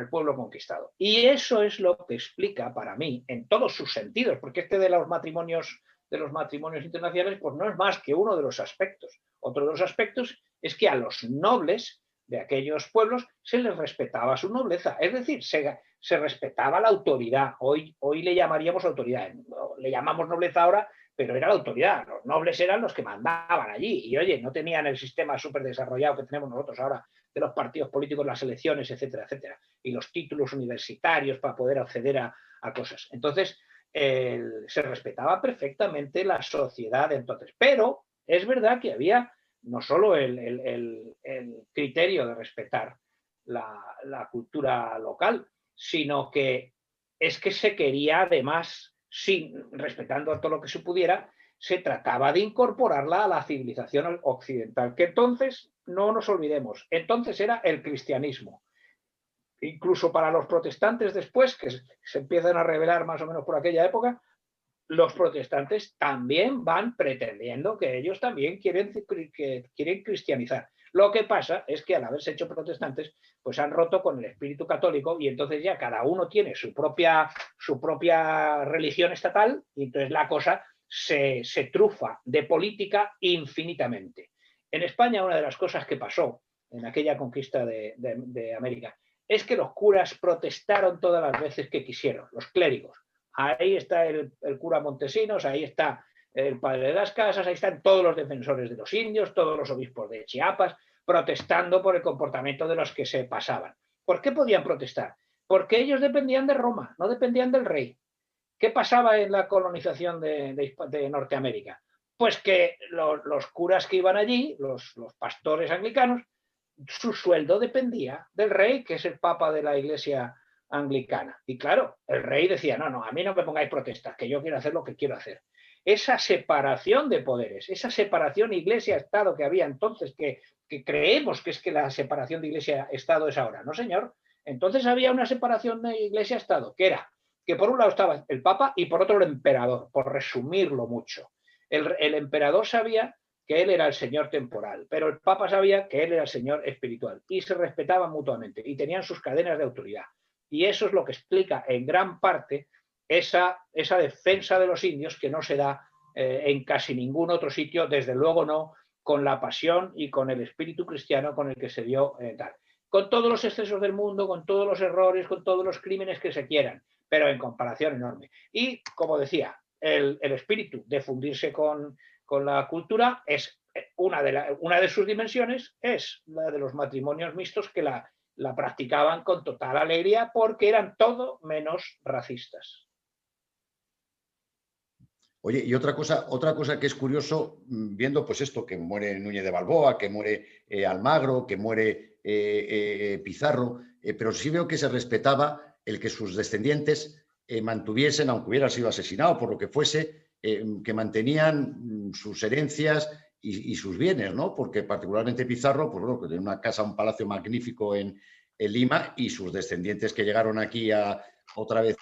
pueblo conquistado. Y eso es lo que explica para mí, en todos sus sentidos, porque de los matrimonios internacionales, pues no es más que uno de los aspectos. Otro de los aspectos es que a los nobles de aquellos pueblos se les respetaba su nobleza, es decir, se respetaba la autoridad. Hoy le llamaríamos autoridad, le llamamos nobleza ahora, pero era la autoridad. Los nobles eran los que mandaban allí, y oye, no tenían el sistema súper desarrollado que tenemos nosotros ahora de los partidos políticos, las elecciones, etcétera, etcétera, y los títulos universitarios para poder acceder a cosas. Entonces, se respetaba perfectamente la sociedad entonces, pero es verdad que había no solo el criterio de respetar la cultura local, sino que es que se quería además, respetando todo lo que se pudiera, se trataba de incorporarla a la civilización occidental, que entonces, no nos olvidemos, entonces era el cristianismo. Incluso para los protestantes después, que se empiezan a revelar más o menos por aquella época, los protestantes también van pretendiendo que ellos también quieren cristianizar. Lo que pasa es que al haberse hecho protestantes, pues han roto con el espíritu católico, y entonces ya cada uno tiene su propia religión estatal, y entonces la cosa se trufa de política infinitamente. En España, una de las cosas que pasó en aquella conquista de América es que los curas protestaron todas las veces que quisieron, los clérigos. Ahí está el cura Montesinos, ahí está el padre de las Casas, ahí están todos los defensores de los indios, todos los obispos de Chiapas, protestando por el comportamiento de los que se pasaban. ¿Por qué podían protestar? Porque ellos dependían de Roma, no dependían del rey. ¿Qué pasaba en la colonización de Norteamérica? Pues que los curas que iban allí, los pastores anglicanos, su sueldo dependía del rey, que es el papa de la iglesia anglicana. Y claro, el rey decía, no, a mí no me pongáis protestas, que yo quiero hacer lo que quiero hacer. Esa separación de poderes, esa separación iglesia-estado que había entonces, que creemos que es que la separación de iglesia-estado es ahora. No, señor. Entonces había una separación de iglesia-estado, que era que por un lado estaba el papa y por otro el emperador, por resumirlo mucho. El emperador sabía que él era el señor temporal, pero el papa sabía que él era el señor espiritual y se respetaban mutuamente y tenían sus cadenas de autoridad. Y eso es lo que explica en gran parte esa defensa de los indios que no se da en casi ningún otro sitio, desde luego no con la pasión y con el espíritu cristiano con el que se dio tal. Con todos los excesos del mundo, con todos los errores, con todos los crímenes que se quieran, pero en comparación enorme. Y, como decía, el espíritu de fundirse con la cultura es una de sus dimensiones, es la de los matrimonios mixtos que la practicaban con total alegría porque eran todo menos racistas. Oye, y otra cosa que es curioso, viendo pues esto, que muere Núñez de Balboa, que muere Almagro, que muere Pizarro, pero sí veo que se respetaba el que sus descendientes mantuviesen, aunque hubiera sido asesinado por lo que fuese, que mantenían sus herencias y sus bienes, ¿no? Porque particularmente Pizarro, pues bueno, que tenía una casa, un palacio magnífico en Lima, y sus descendientes que llegaron aquí otra vez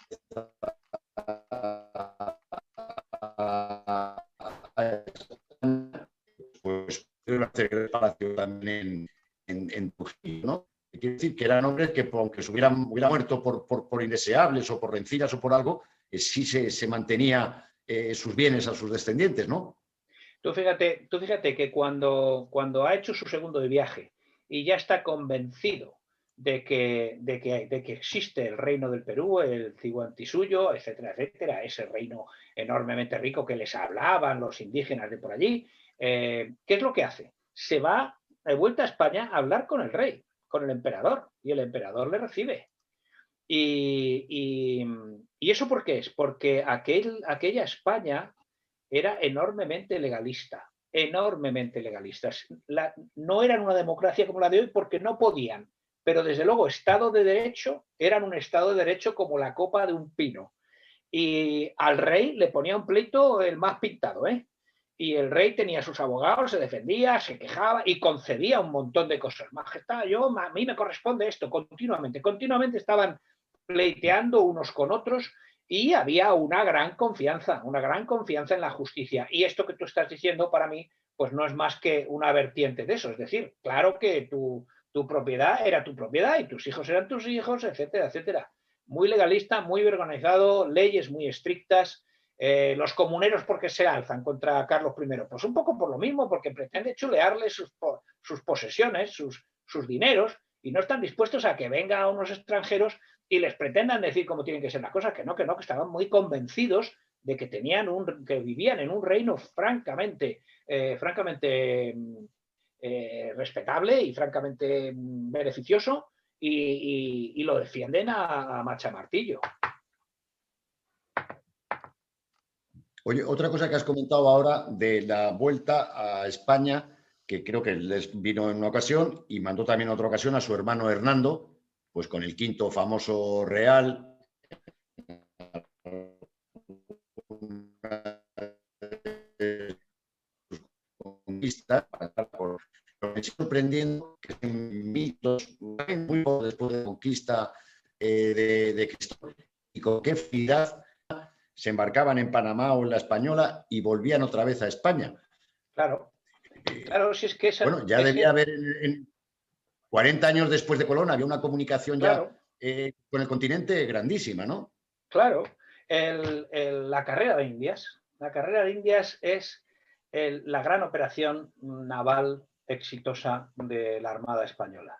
pues pudieron hacer el palacio también en Trujillo, ¿no? Quiere decir que eran hombres que, aunque se hubiera muerto por indeseables o por rencillas o por algo, sí se mantenía sus bienes a sus descendientes, ¿no? Tú fíjate que cuando ha hecho su segundo viaje y ya está convencido de que existe el reino del Perú, el Ciguantisuyo, etcétera, etcétera, ese reino enormemente rico que les hablaban los indígenas de por allí, ¿qué es lo que hace? Se va de vuelta a España a hablar con el rey, con el emperador, y el emperador le recibe. ¿Y eso por qué es? Porque aquella España era enormemente legalista, enormemente legalistas. No eran una democracia como la de hoy porque no podían, pero desde luego Estado de Derecho, eran un Estado de Derecho como la copa de un pino. Y al rey le ponía un pleito el más pintado, ¿eh? Y el rey tenía sus abogados, se defendía, se quejaba y concedía un montón de cosas. Majestad, a mí me corresponde esto continuamente estaban pleiteando unos con otros y había una gran confianza en la justicia. Y esto que tú estás diciendo para mí, pues no es más que una vertiente de eso. Es decir, claro que tu propiedad era tu propiedad y tus hijos eran tus hijos, etcétera, etcétera. Muy legalista, muy organizado, leyes muy estrictas. Los comuneros, ¿por qué se alzan contra Carlos I? Pues un poco por lo mismo, porque pretende chulearle sus posesiones, sus dineros, y no están dispuestos a que vengan unos extranjeros y les pretendan decir cómo tienen que ser las cosas, que no, que estaban muy convencidos de que que vivían en un reino francamente respetable y francamente beneficioso, y lo defienden a machamartillo. Oye, otra cosa que has comentado ahora de la vuelta a España, que creo que les vino en una ocasión y mandó también en otra ocasión a su hermano Hernando, pues con el quinto famoso real. Conquista, me sorprendiendo que en mitos muy poco después de la conquista de Cristóbal, y con qué fidelidad se embarcaban en Panamá o en la Española y volvían otra vez a España. Claro, si es que bueno, ya debía haber 40 años después de Colón, había una comunicación claro, ya con el continente grandísima, ¿no? Claro, la carrera de Indias. La carrera de Indias es la gran operación naval exitosa de la Armada Española.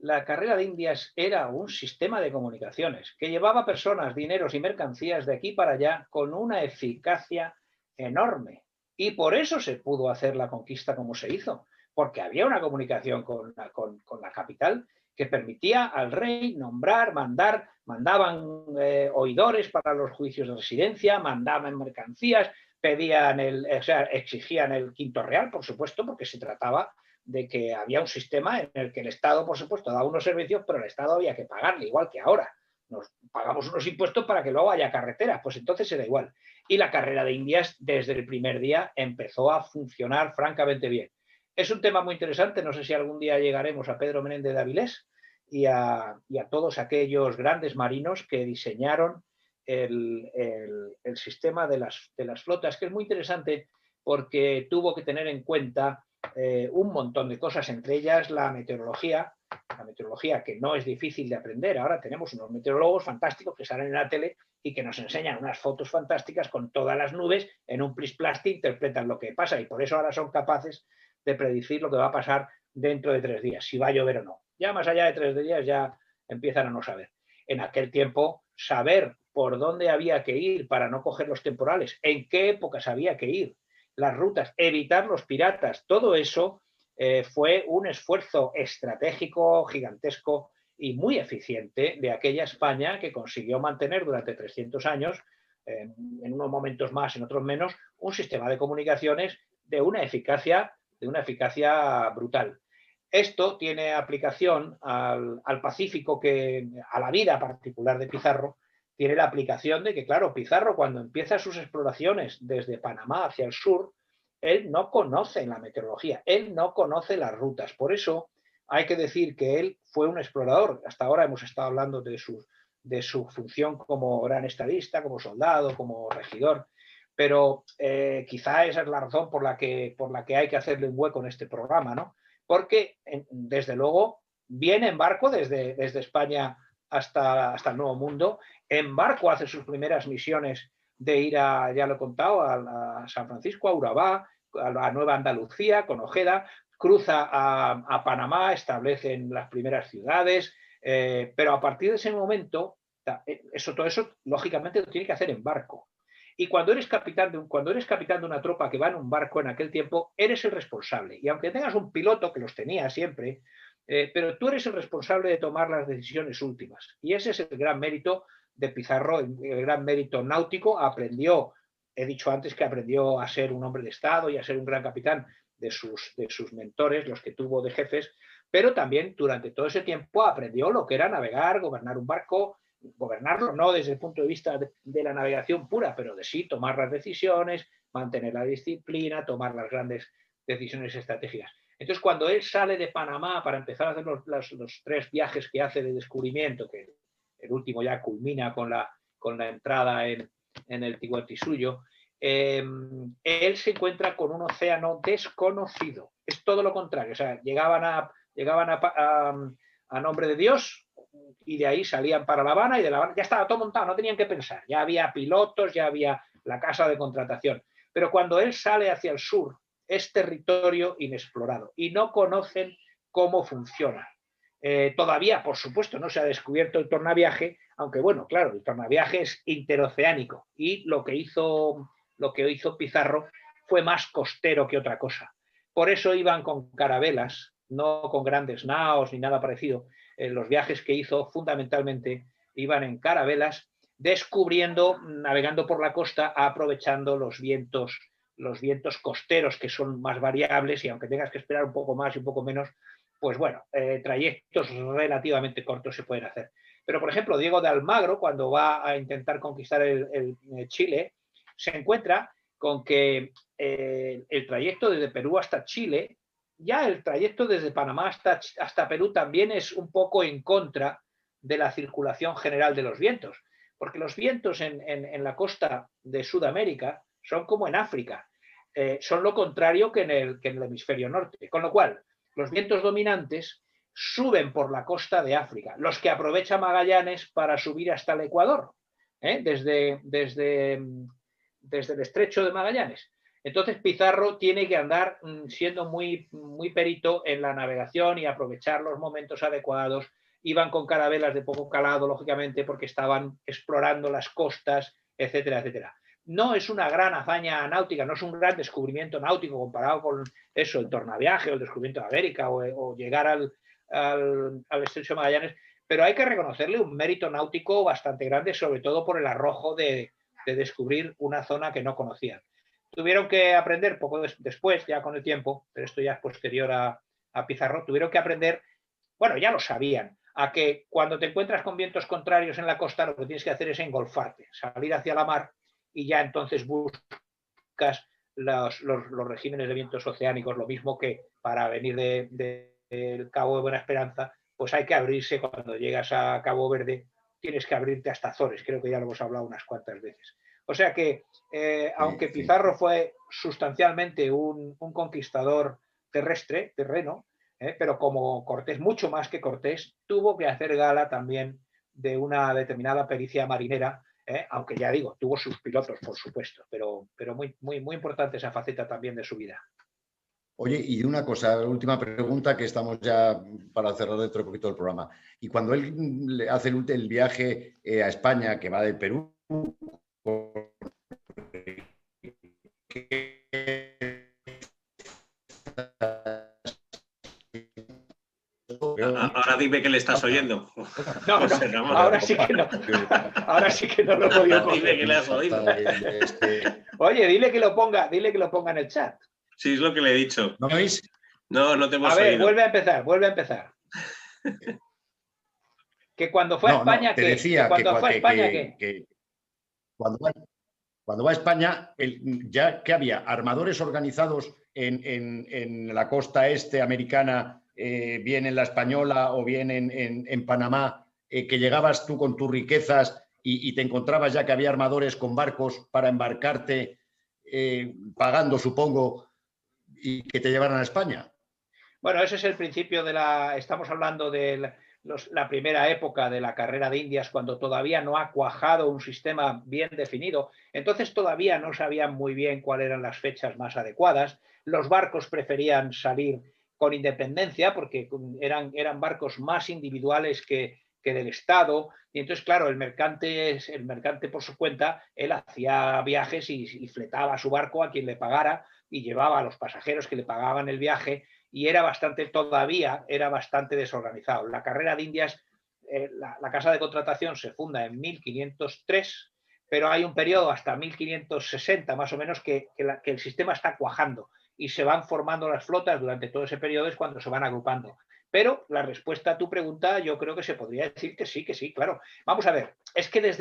La carrera de Indias era un sistema de comunicaciones que llevaba personas, dineros y mercancías de aquí para allá con una eficacia enorme. Y por eso se pudo hacer la conquista como se hizo. porque había una comunicación con la capital que permitía al rey nombrar, mandaban oidores para los juicios de residencia, mandaban mercancías, exigían el quinto real, por supuesto, porque se trataba de que había un sistema en el que el Estado, por supuesto, daba unos servicios, pero el Estado había que pagarle, igual que ahora. Nos pagamos unos impuestos para que luego haya carreteras, pues entonces era igual. Y la carrera de Indias desde el primer día empezó a funcionar francamente bien. Es un tema muy interesante, no sé si algún día llegaremos a Pedro Menéndez de Avilés y a todos aquellos grandes marinos que diseñaron el sistema de las flotas, que es muy interesante porque tuvo que tener en cuenta un montón de cosas, entre ellas la meteorología que no es difícil de aprender. Ahora tenemos unos meteorólogos fantásticos que salen en la tele y que nos enseñan unas fotos fantásticas con todas las nubes, en un plis-plasti interpretan lo que pasa y por eso ahora son capaces de predecir lo que va a pasar dentro de 3 días, si va a llover o no. Ya más allá de 3 días ya empiezan a no saber. En aquel tiempo, saber por dónde había que ir para no coger los temporales, en qué épocas había que ir, las rutas, evitar los piratas, todo eso fue un esfuerzo estratégico gigantesco y muy eficiente de aquella España que consiguió mantener durante 300 años, en unos momentos más, en otros menos, un sistema de comunicaciones de una eficacia brutal. Esto tiene aplicación al Pacífico, a la vida particular de Pizarro, tiene la aplicación de que, claro, Pizarro cuando empieza sus exploraciones desde Panamá hacia el sur, él no conoce la meteorología, él no conoce las rutas. Por eso hay que decir que él fue un explorador. Hasta ahora hemos estado hablando de su función como gran estadista, como soldado, como regidor, pero quizá esa es la razón por la que hay que hacerle un hueco en este programa, ¿no? Porque, desde luego, viene en barco desde España hasta el Nuevo Mundo, en barco hace sus primeras misiones de ir ya lo he contado, a San Francisco, a Urabá, a la Nueva Andalucía, con Ojeda, cruza a Panamá, establecen las primeras ciudades, pero a partir de ese momento, todo eso, lógicamente, lo tiene que hacer en barco. Y cuando eres capitán de una tropa que va en un barco en aquel tiempo, eres el responsable. Y aunque tengas un piloto, que los tenía siempre, pero tú eres el responsable de tomar las decisiones últimas. Y ese es el gran mérito de Pizarro, el gran mérito náutico. He dicho antes que aprendió a ser un hombre de Estado y a ser un gran capitán de sus mentores, los que tuvo de jefes, pero también durante todo ese tiempo aprendió lo que era navegar, gobernar un barco, gobernarlo no desde el punto de vista de la navegación pura, pero de sí tomar las decisiones, mantener la disciplina, tomar las grandes decisiones estratégicas. Entonces, cuando él sale de Panamá para empezar a hacer los 3 viajes que hace de descubrimiento, que el último ya culmina con la entrada en el Tihuantisuyo, él se encuentra con un océano desconocido. Es todo lo contrario. O sea, llegaban a nombre de Dios y de ahí salían para La Habana y de La Habana ya estaba todo montado, no tenían que pensar. Ya había pilotos, ya había la casa de contratación. Pero cuando él sale hacia el sur, es territorio inexplorado y no conocen cómo funciona. Todavía, por supuesto, no se ha descubierto el tornaviaje, aunque bueno, claro, el tornaviaje es interoceánico y lo que hizo Pizarro fue más costero que otra cosa. Por eso iban con carabelas, no con grandes naos ni nada parecido. Los viajes que hizo fundamentalmente iban en carabelas, navegando por la costa, aprovechando los vientos costeros, que son más variables y aunque tengas que esperar un poco más y un poco menos, pues bueno, trayectos relativamente cortos se pueden hacer. Pero, por ejemplo, Diego de Almagro, cuando va a intentar conquistar el Chile, se encuentra con que el trayecto desde Perú hasta Chile, ya el trayecto desde Panamá hasta Perú también es un poco en contra de la circulación general de los vientos, porque los vientos en la costa de Sudamérica son como en África, son lo contrario que en el hemisferio norte, con lo cual los vientos dominantes suben por la costa de África, los que aprovecha Magallanes para subir hasta el Ecuador, desde el estrecho de Magallanes. Entonces Pizarro tiene que andar siendo muy, muy perito en la navegación y aprovechar los momentos adecuados. Iban con carabelas de poco calado, lógicamente, porque estaban explorando las costas, etcétera, etcétera. No es una gran hazaña náutica, no es un gran descubrimiento náutico comparado con eso, el tornaviaje o el descubrimiento de América o llegar al estrecho de Magallanes, pero hay que reconocerle un mérito náutico bastante grande, sobre todo por el arrojo de descubrir una zona que no conocían. Tuvieron que aprender poco después, ya con el tiempo, pero esto ya es posterior a Pizarro, tuvieron que aprender, bueno, ya lo sabían, a que cuando te encuentras con vientos contrarios en la costa, lo que tienes que hacer es engolfarte, salir hacia la mar y ya entonces buscas los regímenes de vientos oceánicos, lo mismo que para venir del Cabo de Buena Esperanza, pues hay que abrirse cuando llegas a Cabo Verde, tienes que abrirte hasta Azores, creo que ya lo hemos hablado unas cuantas veces. O sea que, aunque Pizarro fue sustancialmente un conquistador terreno, pero como Cortés, mucho más que Cortés, tuvo que hacer gala también de una determinada pericia marinera, aunque ya digo, tuvo sus pilotos, por supuesto, pero muy, muy, muy importante esa faceta también de su vida. Oye, y una cosa, última pregunta, que estamos ya para cerrar dentro de poquito el programa. Y cuando él hace el viaje a España, que va de Perú, Ahora dime que le estás oyendo. No, ahora sí que no. Ahora sí que no lo he podido coger. Dime que le has oído. Oye, dile que lo ponga en el chat. Sí, es lo que le he dicho. ¿No me oís? No, no te hemos oído. A ver, oído. vuelve a empezar. Que cuando fue a España, te decía que cuando va a España, ya que había armadores organizados en la costa este americana, bien en la Española o bien en Panamá, que llegabas tú con tus riquezas y te encontrabas ya que había armadores con barcos para embarcarte, pagando, supongo, y que te llevaran a España. Bueno, ese es el principio estamos hablando de la primera época de la carrera de Indias, cuando todavía no ha cuajado un sistema bien definido. Entonces todavía no sabían muy bien cuáles eran las fechas más adecuadas. Los barcos preferían salir con independencia porque eran barcos más individuales que del Estado. Y entonces, claro, el mercante por su cuenta, él hacía viajes y fletaba su barco a quien le pagara y llevaba a los pasajeros que le pagaban el viaje, y todavía era bastante desorganizado. La carrera de Indias, la casa de contratación se funda en 1503, pero hay un periodo hasta 1560 más o menos que el sistema está cuajando y se van formando las flotas. Durante todo ese periodo es cuando se van agrupando. Pero la respuesta a tu pregunta, yo creo que se podría decir que sí, claro. Vamos a ver, es que antes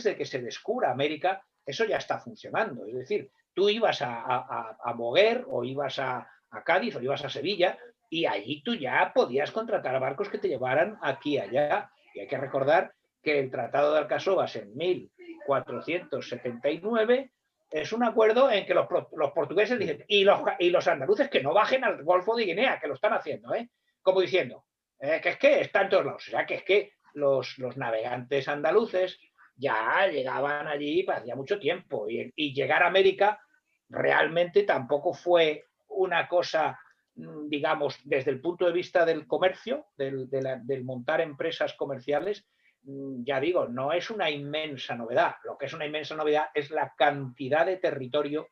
de que se descubra América, eso ya está funcionando. Es decir, tú ibas a Moguer o ibas a Cádiz o ibas a Sevilla y allí tú ya podías contratar barcos que te llevaran aquí y allá. Y hay que recordar que el Tratado de Alcasovas en 1479 es un acuerdo en que los portugueses dicen y los andaluces que no bajen al Golfo de Guinea, que lo están haciendo, como diciendo que es que está en todos lados. O sea, que es que los navegantes andaluces ya llegaban allí hacía mucho tiempo y llegar a América realmente tampoco fue una cosa, digamos, desde el punto de vista del comercio, del montar empresas comerciales, ya digo, no es una inmensa novedad. Lo que es una inmensa novedad es la cantidad de territorio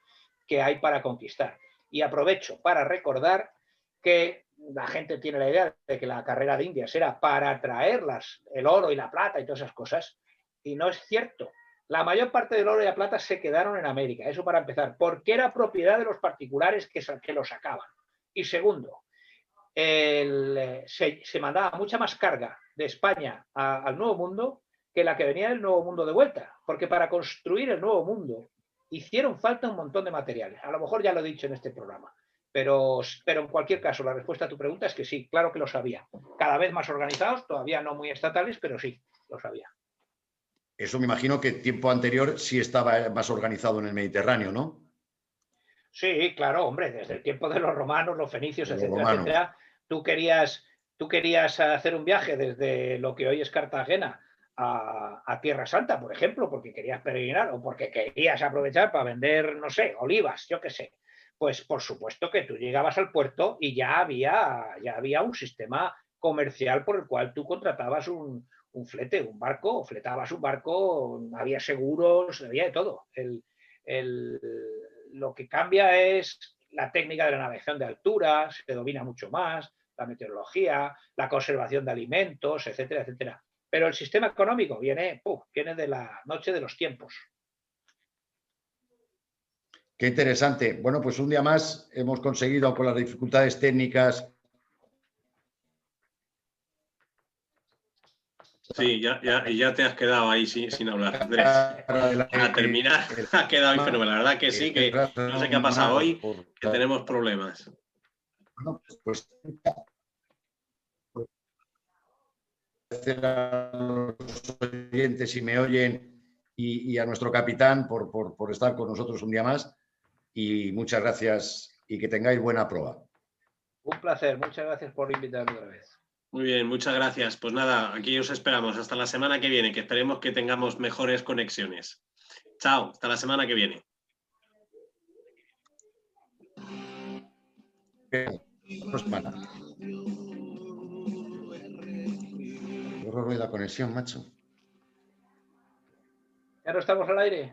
que hay para conquistar. Y aprovecho para recordar que la gente tiene la idea de que la carrera de Indias era para traer el oro y la plata y todas esas cosas, y no es cierto. La mayor parte del oro y la plata se quedaron en América, eso para empezar, porque era propiedad de los particulares que lo sacaban. Y segundo, se mandaba mucha más carga de España al Nuevo Mundo que la que venía del Nuevo Mundo de vuelta, porque para construir el Nuevo Mundo hicieron falta un montón de materiales. A lo mejor ya lo he dicho en este programa, pero en cualquier caso, la respuesta a tu pregunta es que sí, claro que lo sabía. Cada vez más organizados, todavía no muy estatales, pero sí, lo sabía. Eso me imagino que tiempo anterior sí estaba más organizado en el Mediterráneo, ¿no? Sí, claro, hombre, desde el tiempo de los romanos, los fenicios, etcétera. Tú querías hacer un viaje desde lo que hoy es Cartagena a Tierra Santa, por ejemplo, porque querías peregrinar o porque querías aprovechar para vender, no sé, olivas, yo qué sé. Pues por supuesto que tú llegabas al puerto y ya había un sistema comercial por el cual tú contratabas un un flete, un barco, fletabas un barco, había seguros, había de todo. Lo que cambia es la técnica de la navegación de altura, se domina mucho más, la meteorología, la conservación de alimentos, etcétera, etcétera. Pero el sistema económico viene de la noche de los tiempos. Qué interesante. Bueno, pues un día más hemos conseguido, con las dificultades técnicas. Sí, ya te has quedado ahí sin hablar, Andrés. A terminar, ha quedado ahí fenomenal. La verdad que sí, que no sé qué ha pasado hoy, que tenemos problemas. Bueno, pues a los oyentes, si me oyen, y a nuestro capitán por estar con nosotros un día más. Y muchas gracias y que tengáis buena prueba. Un placer, muchas gracias por invitarme otra vez. Muy bien, muchas gracias. Pues nada, aquí os esperamos hasta la semana que viene, que esperemos que tengamos mejores conexiones. Chao, hasta la semana que viene. Borro la conexión, macho. ¿Ya no estamos al aire?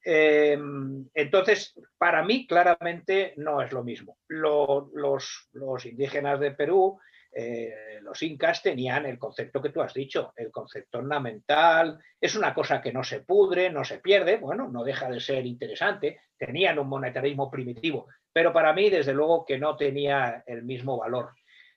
Entonces, para mí, claramente no es lo mismo. Los indígenas de Perú, los incas, tenían el concepto que tú has dicho, el concepto ornamental. Es una cosa que no se pudre, no se pierde, bueno, no deja de ser interesante. Tenían un monetarismo primitivo, pero para mí, desde luego, que no tenía el mismo valor.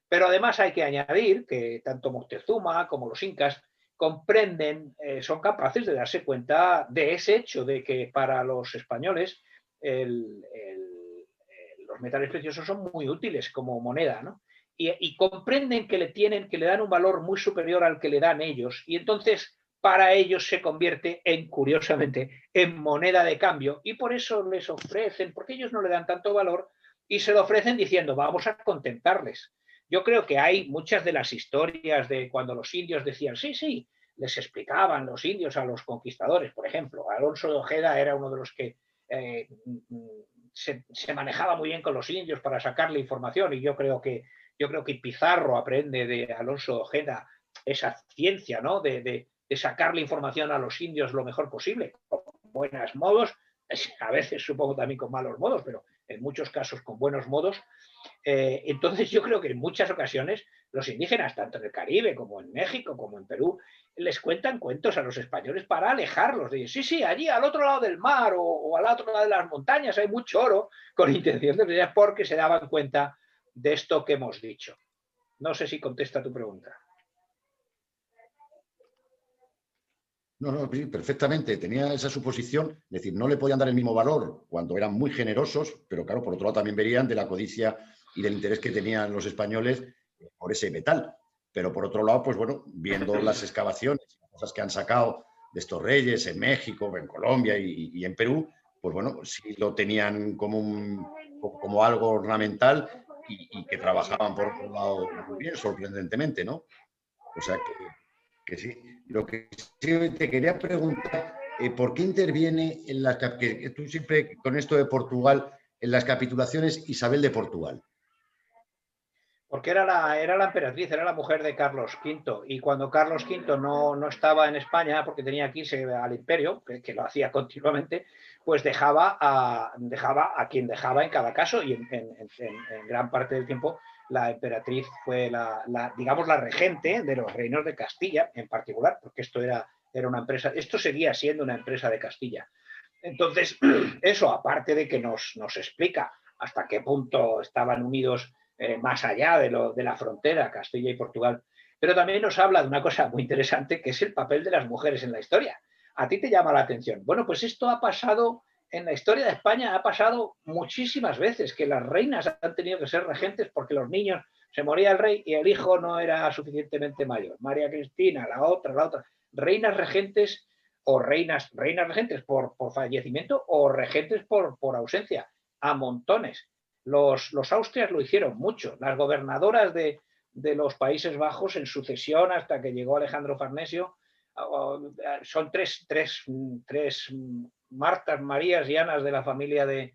Pero además hay que añadir que tanto Moctezuma como los incas comprenden, son capaces de darse cuenta de ese hecho, de que para los españoles los metales preciosos son muy útiles como moneda, ¿no? Y comprenden que le dan un valor muy superior al que le dan ellos, y entonces para ellos se convierte curiosamente, en moneda de cambio, y por eso les ofrecen, porque ellos no le dan tanto valor, y se lo ofrecen diciendo, vamos a contentarles. Yo creo que hay muchas de las historias de cuando los indios decían, sí, sí, les explicaban los indios a los conquistadores, por ejemplo. Alonso de Ojeda era uno de los que se manejaba muy bien con los indios para sacarle información, y yo creo que Pizarro aprende de Alonso de Ojeda esa ciencia, ¿no? de sacarle información a los indios lo mejor posible, con buenos modos, a veces supongo también con malos modos, pero en muchos casos con buenos modos. Entonces yo creo que en muchas ocasiones los indígenas, tanto en el Caribe como en México, como en Perú, les cuentan cuentos a los españoles para alejarlos de ellos. Sí, sí, allí al otro lado del mar o al otro lado de las montañas hay mucho oro, con intención de porque se daban cuenta de esto que hemos dicho. No sé si contesta tu pregunta. No, sí, perfectamente. Tenía esa suposición, es decir, no le podían dar el mismo valor cuando eran muy generosos, pero claro, por otro lado también verían de la codicia y del interés que tenían los españoles por ese metal. Pero por otro lado, pues bueno, viendo las excavaciones, las cosas que han sacado de estos reyes en México, en Colombia y en Perú, pues bueno, sí lo tenían como algo ornamental y que trabajaban por otro lado muy bien, sorprendentemente, ¿no? O sea que sí. Lo que sí te quería preguntar, ¿por qué interviene en las que tú siempre con esto de Portugal, en las capitulaciones Isabel de Portugal? Porque era la emperatriz, era la mujer de Carlos V, y cuando Carlos V no estaba en España, porque tenía que irse al imperio, que lo hacía continuamente, pues dejaba a quien dejaba en cada caso, y en gran parte del tiempo la emperatriz fue digamos, la regente de los reinos de Castilla, en particular, porque esto era una empresa, esto seguía siendo una empresa de Castilla. Entonces, eso, aparte de que nos explica hasta qué punto estaban unidos más allá de la frontera, Castilla y Portugal. Pero también nos habla de una cosa muy interesante, que es el papel de las mujeres en la historia. ¿A ti te llama la atención? Bueno, pues esto ha pasado en la historia de España, ha pasado muchísimas veces, que las reinas han tenido que ser regentes porque los niños, se moría el rey y el hijo no era suficientemente mayor. María Cristina, la otra. Reinas regentes o reinas regentes por fallecimiento o regentes por ausencia, a montones. Los austrias lo hicieron mucho. Las gobernadoras de los Países Bajos en sucesión hasta que llegó Alejandro Farnesio son tres Martas, Marías y Anas de la familia de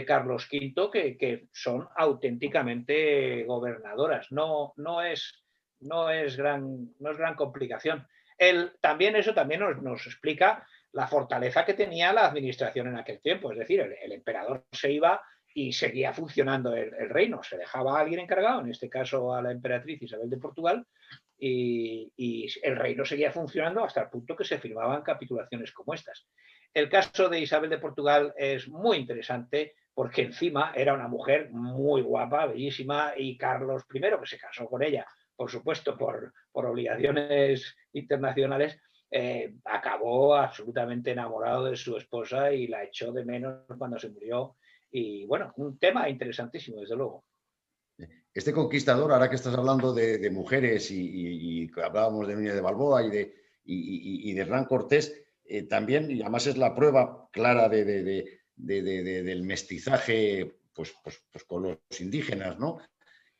Carlos V que son auténticamente gobernadoras. No es gran complicación. También eso nos explica la fortaleza que tenía la administración en aquel tiempo. Es decir, el emperador se iba y seguía funcionando el reino. Se dejaba a alguien encargado, en este caso a la emperatriz Isabel de Portugal, y el reino seguía funcionando hasta el punto que se firmaban capitulaciones como estas. El caso de Isabel de Portugal es muy interesante porque encima era una mujer muy guapa, bellísima, y Carlos I, que se casó con ella, por supuesto, por obligaciones internacionales, acabó absolutamente enamorado de su esposa y la echó de menos cuando se murió. Y bueno, un tema interesantísimo, desde luego. Este conquistador, ahora que estás hablando de mujeres y hablábamos de Núñez de Balboa y de Hernán Cortés, también, y además es la prueba clara del mestizaje pues con los indígenas, ¿no?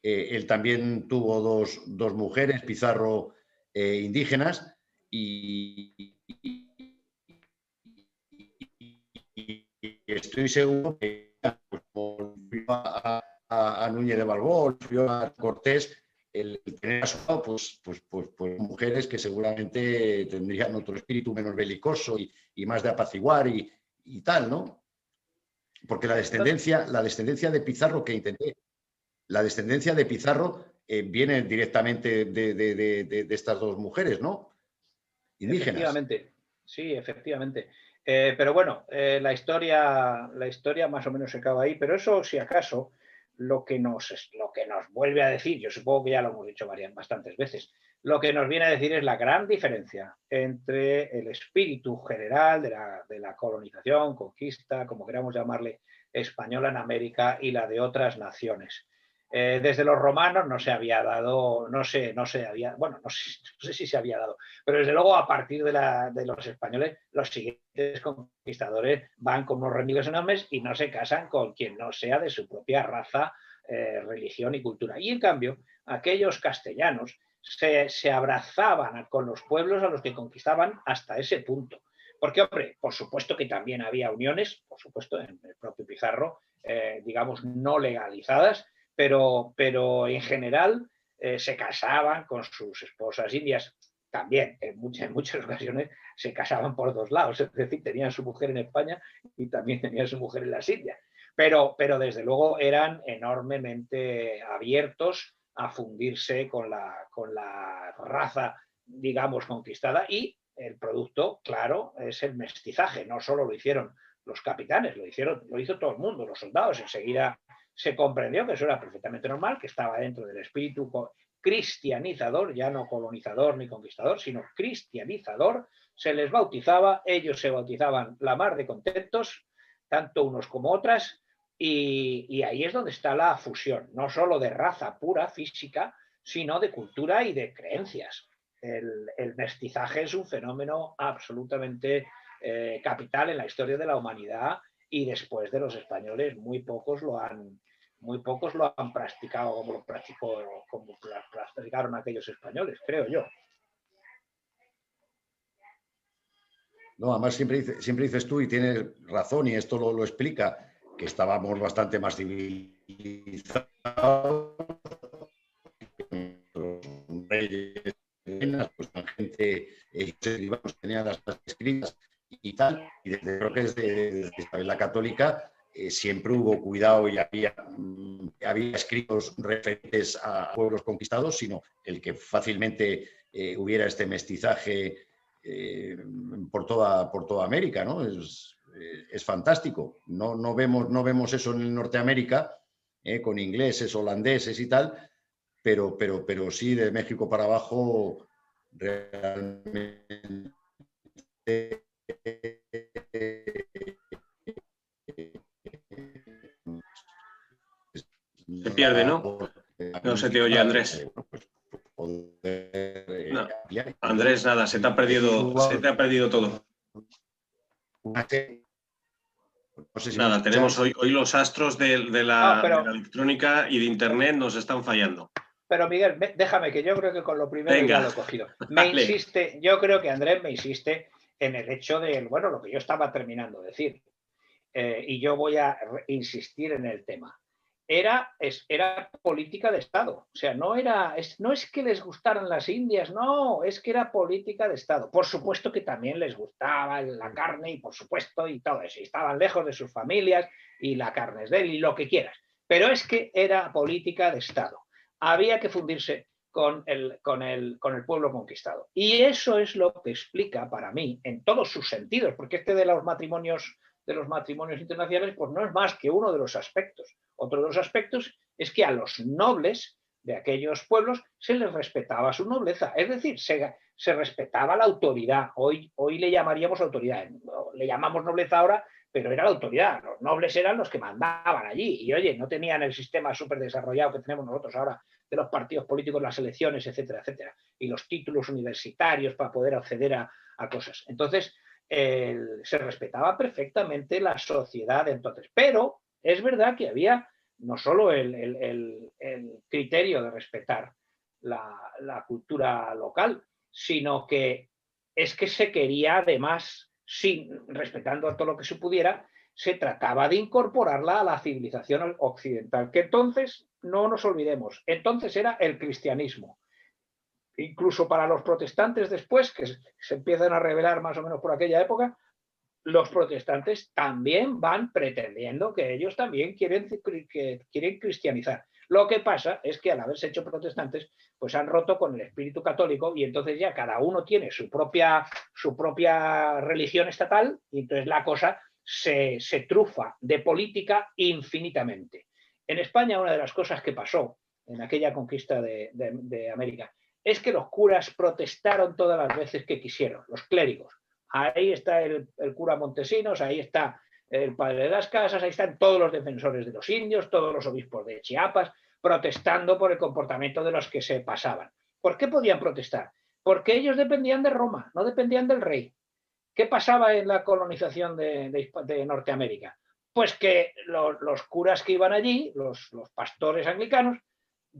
Él también tuvo dos mujeres, Pizarro, indígenas, y estoy seguro que volvió a Núñez de Balboa, volvió a Cortés, el tener a su lado pues mujeres que seguramente tendrían otro espíritu menos belicoso y más de apaciguar y y tal, ¿no? Porque la descendencia de Pizarro que intenté, la descendencia de Pizarro viene directamente de estas dos mujeres, ¿no? Indígenas. Efectivamente, sí, efectivamente. Pero bueno, la historia más o menos se acaba ahí, pero eso, si acaso, lo que nos vuelve a decir, yo supongo que ya lo hemos dicho bastantes veces, lo que nos viene a decir es la gran diferencia entre el espíritu general de la colonización, conquista, como queramos llamarle, española en América y la de otras naciones. Desde los romanos no se había dado, no sé si se había dado, pero desde luego a partir de los españoles, los siguientes conquistadores van con unos rendidos enormes y no se casan con quien no sea de su propia raza, religión y cultura. Y en cambio, aquellos castellanos se abrazaban con los pueblos a los que conquistaban hasta ese punto. Porque, hombre, por supuesto que también había uniones, por supuesto, en el propio Pizarro, digamos, no legalizadas, pero en general se casaban con sus esposas indias. También, en muchas ocasiones, se casaban por dos lados, es decir, tenían su mujer en España y también tenían su mujer en las Indias. Pero desde luego eran enormemente abiertos a fundirse con la raza, digamos, conquistada, y el producto, claro, es el mestizaje. No solo lo hicieron los capitanes, lo hizo todo el mundo, los soldados. Enseguida se comprendió que eso era perfectamente normal, que estaba dentro del espíritu cristianizador, ya no colonizador ni conquistador, sino cristianizador. Se les bautizaba, ellos se bautizaban la mar de contentos, tanto unos como otras, y ahí es donde está la fusión, no solo de raza pura, física, sino de cultura y de creencias. El mestizaje es un fenómeno absolutamente capital en la historia de la humanidad, y después de los españoles muy pocos lo han practicado como lo practicaron aquellos españoles, creo yo. No, además siempre dices tú, y tienes razón, y esto lo explica, que estábamos bastante más civilizados, los reyes, pues la gente tenía las escritas y tal, y creo que desde la católica siempre hubo cuidado y había escritos referentes a pueblos conquistados, sino el que fácilmente hubiera este mestizaje por toda América, ¿no? Es fantástico. No vemos eso en Norteamérica, con ingleses, holandeses y tal, pero sí de México para abajo realmente se pierde, ¿no? No se te oye, Andrés. No. Andrés, nada, se te ha perdido todo. No sé si nada, tenemos hoy los astros de la electrónica y de internet nos están fallando. Pero Miguel, déjame, que yo creo que con lo primero ya lo he cogido. Yo creo que Andrés me insiste en el hecho de, bueno, lo que yo estaba terminando de decir. Y yo voy a insistir en el tema. Era política de Estado. O sea, no es que les gustaran las Indias, no, es que era política de Estado. Por supuesto que también les gustaba la carne, y por supuesto, y todo eso. Y estaban lejos de sus familias, y la carne es de él, y lo que quieras. Pero es que era política de Estado. Había que fundirse con el pueblo conquistado. Y eso es lo que explica para mí, en todos sus sentidos, porque de los matrimonios internacionales, pues no es más que uno de los aspectos. Otro de los aspectos es que a los nobles de aquellos pueblos se les respetaba su nobleza, es decir, se respetaba la autoridad. Hoy le llamaríamos autoridad, le llamamos nobleza ahora, pero era la autoridad. Los nobles eran los que mandaban allí, y oye, no tenían el sistema súper desarrollado que tenemos nosotros ahora de los partidos políticos, las elecciones, etcétera, etcétera, y los títulos universitarios para poder acceder a cosas. Entonces, se respetaba perfectamente la sociedad de entonces, pero es verdad que había no solo el criterio de respetar la cultura local, sino que es que se quería además, respetando todo lo que se pudiera, se trataba de incorporarla a la civilización occidental, que entonces, no nos olvidemos, entonces era el cristianismo. Incluso para los protestantes después, que se empiezan a rebelar más o menos por aquella época, los protestantes también van pretendiendo que ellos también quieren cristianizar. Lo que pasa es que al haberse hecho protestantes, pues han roto con el espíritu católico y entonces ya cada uno tiene su propia religión estatal y entonces la cosa se trufa de política infinitamente. En España una de las cosas que pasó en aquella conquista de América es que los curas protestaron todas las veces que quisieron, los clérigos. Ahí está el cura Montesinos, ahí está el padre de las Casas, ahí están todos los defensores de los indios, todos los obispos de Chiapas, protestando por el comportamiento de los que se pasaban. ¿Por qué podían protestar? Porque ellos dependían de Roma, no dependían del rey. ¿Qué pasaba en la colonización de Norteamérica? Pues que los curas que iban allí, los pastores anglicanos,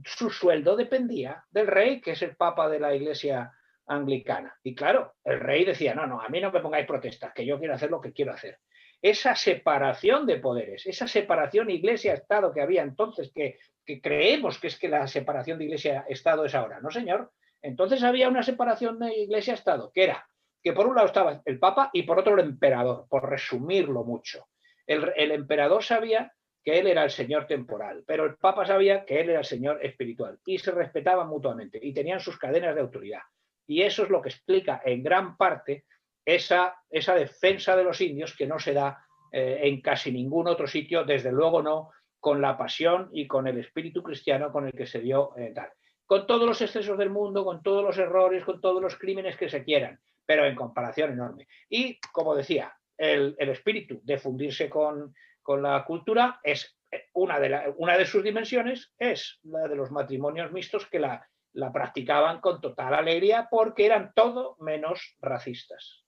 su sueldo dependía del rey, que es el papa de la Iglesia anglicana. Y claro, el rey decía, no, a mí no me pongáis protestas, que yo quiero hacer lo que quiero hacer. Esa separación de poderes, esa separación Iglesia-Estado que había entonces, que creemos que es que la separación de Iglesia-Estado es ahora. No, señor. Entonces había una separación de Iglesia-Estado, que era que por un lado estaba el Papa y por otro el emperador, por resumirlo mucho. El emperador sabía que él era el señor temporal, pero el Papa sabía que él era el señor espiritual y se respetaban mutuamente y tenían sus cadenas de autoridad. Y eso es lo que explica en gran parte esa defensa de los indios que no se da en casi ningún otro sitio, desde luego no con la pasión y con el espíritu cristiano con el que se dio tal. Con todos los excesos del mundo, con todos los errores, con todos los crímenes que se quieran, pero en comparación enorme. Y, como decía, el espíritu de fundirse con la cultura es una de sus dimensiones, es la de los matrimonios mixtos que la practicaban con total alegría porque eran todo menos racistas.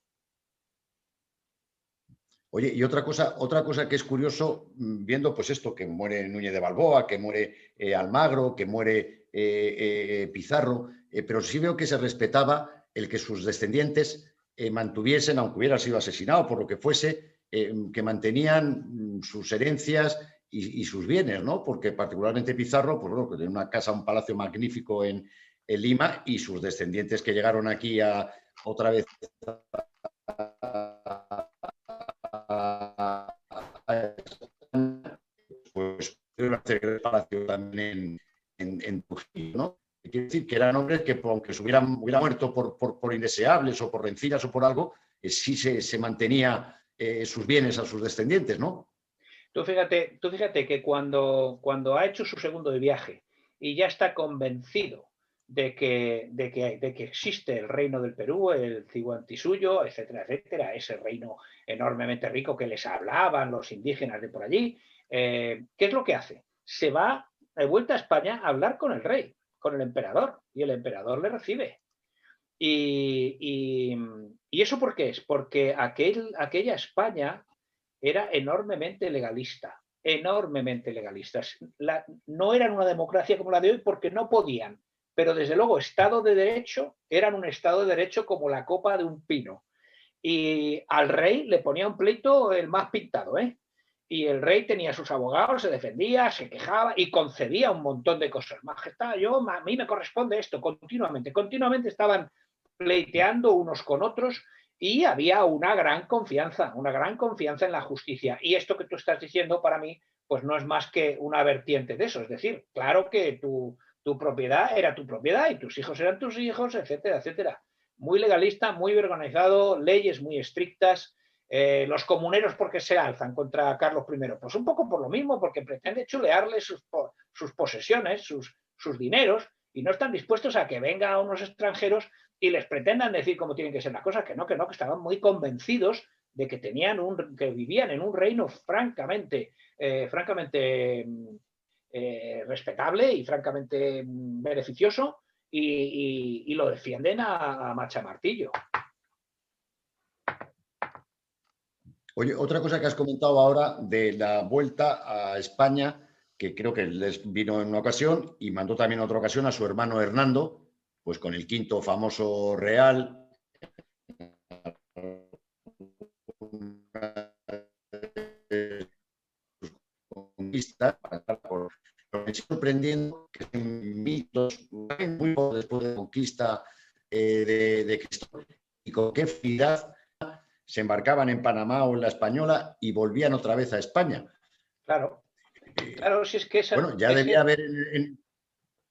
Oye, y otra cosa que es curioso, viendo pues esto, que muere Núñez de Balboa, que muere Almagro, que muere Pizarro, pero sí veo que se respetaba el que sus descendientes mantuviesen, aunque hubiera sido asesinado por lo que fuese, que mantenían sus herencias y sus bienes, ¿no? Porque particularmente Pizarro, pues bueno, que tiene una casa, un palacio magnífico en Lima, y sus descendientes que llegaron aquí otra vez pues pudieron hacer el palacio también en Trujillo, ¿no? Quiere decir que eran hombres que, aunque se hubieran muerto por indeseables o por rencillas o por algo, sí se mantenía sus bienes a sus descendientes, ¿no? Tú fíjate que cuando ha hecho su segundo viaje y ya está convencido de que existe el reino del Perú, el Ciguantisuyo, etcétera, etcétera, ese reino enormemente rico que les hablaban los indígenas de por allí, ¿qué es lo que hace? Se va de vuelta a España a hablar con el rey, con el emperador, y el emperador le recibe. ¿Y eso por qué es? Porque aquella España era enormemente legalista, enormemente legalistas. No eran una democracia como la de hoy porque no podían, pero desde luego Estado de Derecho, eran un Estado de Derecho como la copa de un pino. Y al rey le ponía un pleito el más pintado, ¿eh? Y el rey tenía sus abogados, se defendía, se quejaba y concedía un montón de cosas. Majestad, a mí me corresponde esto, continuamente estaban pleiteando unos con otros y había una gran confianza en la justicia. Y esto que tú estás diciendo para mí, pues no es más que una vertiente de eso. Es decir, claro que tu propiedad era tu propiedad y tus hijos eran tus hijos, etcétera, etcétera. Muy legalista, muy organizado, leyes muy estrictas. Los comuneros, ¿por qué se alzan contra Carlos I? Pues un poco por lo mismo, porque pretende chulearle sus posesiones, sus dineros, y no están dispuestos a que vengan unos extranjeros y les pretendan decir cómo tienen que ser las cosas, que estaban muy convencidos de que que vivían en un reino francamente respetable y francamente beneficioso, y lo defienden a machamartillo. Oye, otra cosa que has comentado ahora de la vuelta a España, que creo que les vino en una ocasión y mandó también en otra ocasión a su hermano Hernando, pues con el quinto famoso real. Conquista, me estoy sorprendiendo que mitos muy poco después de la conquista de Cristo, y con qué fidelidad se embarcaban en Panamá o en la Española y volvían otra vez a España. Claro, claro, si es que bueno, ya debía haber,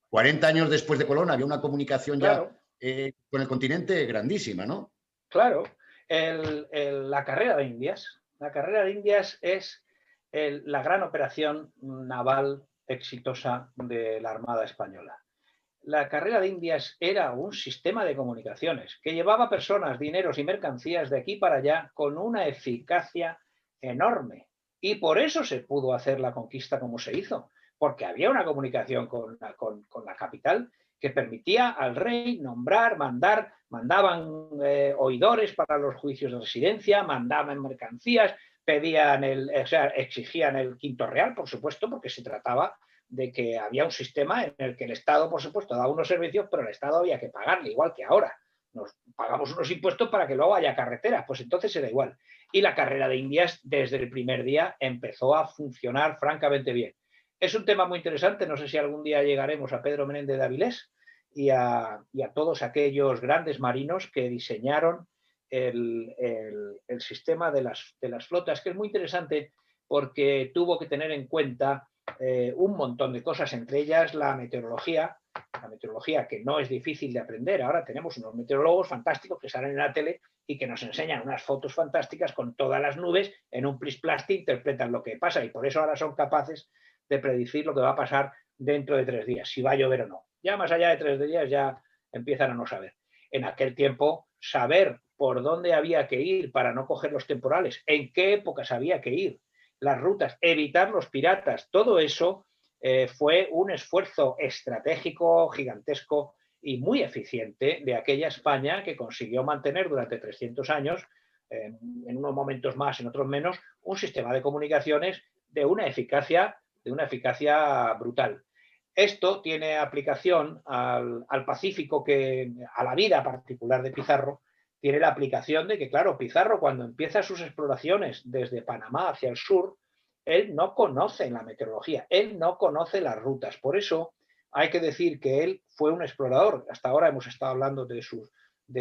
40 años después de Colón, había una comunicación claro, ya con el continente grandísima, ¿no? Claro, la carrera de Indias. La carrera de Indias es la gran operación naval exitosa de la Armada Española. La carrera de Indias era un sistema de comunicaciones que llevaba personas, dineros y mercancías de aquí para allá con una eficacia enorme. Y por eso se pudo hacer la conquista como se hizo, porque había una comunicación con la capital que permitía al rey nombrar, mandaban oidores para los juicios de residencia, mandaban mercancías, exigían el quinto real, por supuesto, porque se trataba de que había un sistema en el que el Estado, por supuesto, daba unos servicios, pero el Estado había que pagarle, igual que ahora. Nos pagamos unos impuestos para que luego haya carreteras, pues entonces era igual. Y la carrera de Indias, desde el primer día, empezó a funcionar francamente bien. Es un tema muy interesante, no sé si algún día llegaremos a Pedro Menéndez de Avilés y a todos aquellos grandes marinos que diseñaron el sistema de las flotas, que es muy interesante porque tuvo que tener en cuenta un montón de cosas, entre ellas la meteorología que no es difícil de aprender. Ahora tenemos unos meteorólogos fantásticos que salen en la tele y que nos enseñan unas fotos fantásticas con todas las nubes en un plis-plasti, interpretan lo que pasa y por eso ahora son capaces de predecir lo que va a pasar dentro de 3 días, si va a llover o no. Ya más allá de 3 días ya empiezan a no saber. En aquel tiempo, saber por dónde había que ir para no coger los temporales, en qué épocas había que ir, las rutas, evitar los piratas, todo eso fue un esfuerzo estratégico gigantesco y muy eficiente de aquella España que consiguió mantener durante 300 años, en unos momentos más, en otros menos, un sistema de comunicaciones de una eficacia brutal. Esto tiene aplicación al Pacífico, a la vida particular de Pizarro, tiene la aplicación de que, claro, Pizarro cuando empieza sus exploraciones desde Panamá hacia el sur, él no conoce la meteorología, él no conoce las rutas. Por eso hay que decir que él fue un explorador. Hasta ahora hemos estado hablando de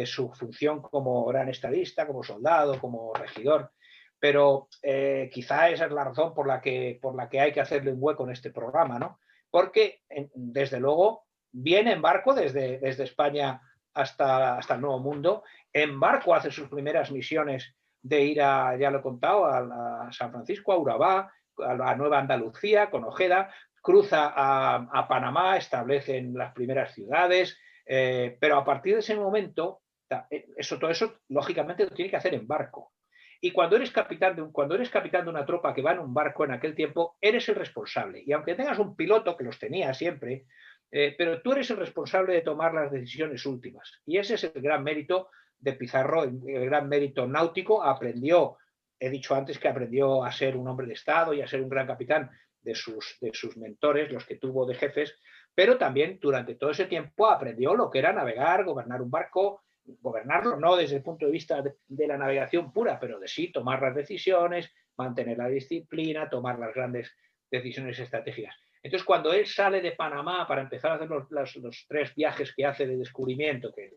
su función como gran estadista, como soldado, como regidor, pero quizá esa es la razón por la que hay que hacerle un hueco en este programa, ¿no? Porque, desde luego, viene en barco desde España hasta el Nuevo Mundo, en barco hace sus primeras misiones de ir ya lo he contado, a San Francisco, a Urabá, a la Nueva Andalucía, con Ojeda, cruza a Panamá, establecen las primeras ciudades, pero a partir de ese momento, todo eso, lógicamente, lo tiene que hacer en barco. Y cuando eres capitán de una tropa que va en un barco en aquel tiempo, eres el responsable. Y aunque tengas un piloto, que los tenía siempre, pero tú eres el responsable de tomar las decisiones últimas. Y ese es el gran mérito de Pizarro, el gran mérito náutico. He dicho antes que aprendió a ser un hombre de Estado y a ser un gran capitán de sus mentores, los que tuvo de jefes, pero también durante todo ese tiempo aprendió lo que era navegar, gobernar un barco, gobernarlo no desde el punto de vista de la navegación pura, pero de sí tomar las decisiones, mantener la disciplina, tomar las grandes decisiones estratégicas. Entonces, cuando él sale de Panamá para empezar a hacer los 3 viajes que hace de descubrimiento, que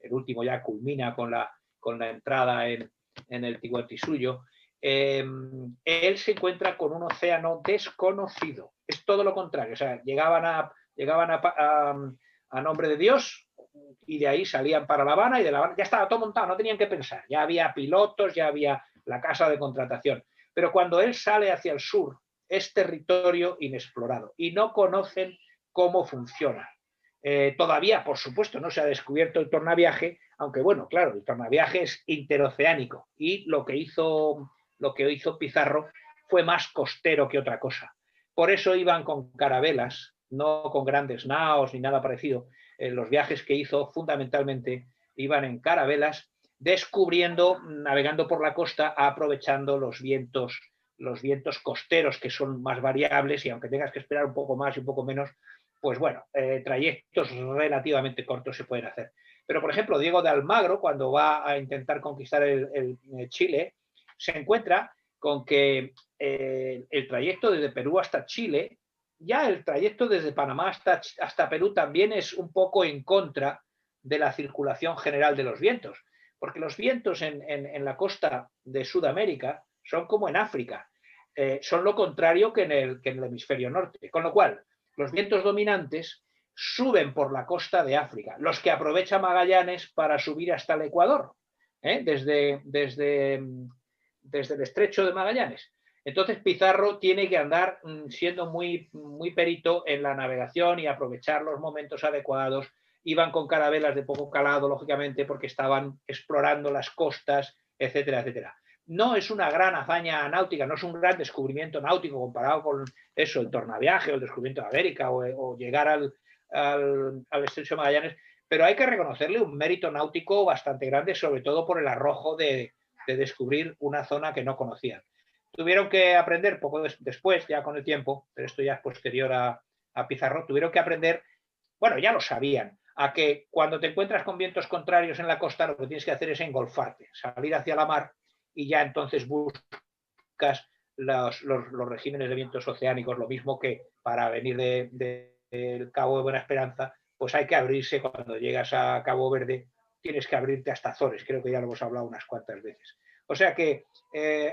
el último ya culmina con la entrada en el Tihuatisuyo, él se encuentra con un océano desconocido. Es todo lo contrario. O sea, llegaban a nombre de Dios y de ahí salían para La Habana y de La Habana ya estaba todo montado, no tenían que pensar. Ya había pilotos, ya había la casa de contratación. Pero cuando él sale hacia el sur, es territorio inexplorado y no conocen cómo funciona. Todavía, por supuesto, no se ha descubierto el tornaviaje, aunque bueno, claro, el tornaviaje es interoceánico y lo que hizo Pizarro fue más costero que otra cosa. Por eso iban con carabelas, no con grandes naos ni nada parecido. Los viajes que hizo fundamentalmente iban en carabelas, navegando por la costa, aprovechando los vientos costeros, que son más variables y aunque tengas que esperar un poco más y un poco menos, pues bueno, trayectos relativamente cortos se pueden hacer. Pero, por ejemplo, Diego de Almagro, cuando va a intentar conquistar el Chile, se encuentra con que el trayecto desde Perú hasta Chile, ya el trayecto desde Panamá hasta Perú también es un poco en contra de la circulación general de los vientos, porque los vientos en la costa de Sudamérica son como en África, son lo contrario que en el hemisferio norte, con lo cual los vientos dominantes suben por la costa de África, los que aprovecha Magallanes para subir hasta el Ecuador, desde el estrecho de Magallanes. Entonces Pizarro tiene que andar siendo muy perito en la navegación y aprovechar los momentos adecuados. Iban con carabelas de poco calado, lógicamente, porque estaban explorando las costas, etcétera, etcétera. No es una gran hazaña náutica, no es un gran descubrimiento náutico comparado con eso, el tornaviaje o el descubrimiento de América o llegar al estrecho de Magallanes, pero hay que reconocerle un mérito náutico bastante grande, sobre todo por el arrojo de descubrir una zona que no conocían. Tuvieron que aprender poco después, ya con el tiempo, pero esto ya es posterior a Pizarro, tuvieron que aprender, bueno, ya lo sabían, a que cuando te encuentras con vientos contrarios en la costa, lo que tienes que hacer es engolfarte, salir hacia la mar y ya entonces buscas los regímenes de vientos oceánicos, lo mismo que para venir del Cabo de Buena Esperanza, pues hay que abrirse cuando llegas a Cabo Verde, tienes que abrirte hasta Azores, creo que ya lo hemos hablado unas cuantas veces. O sea que,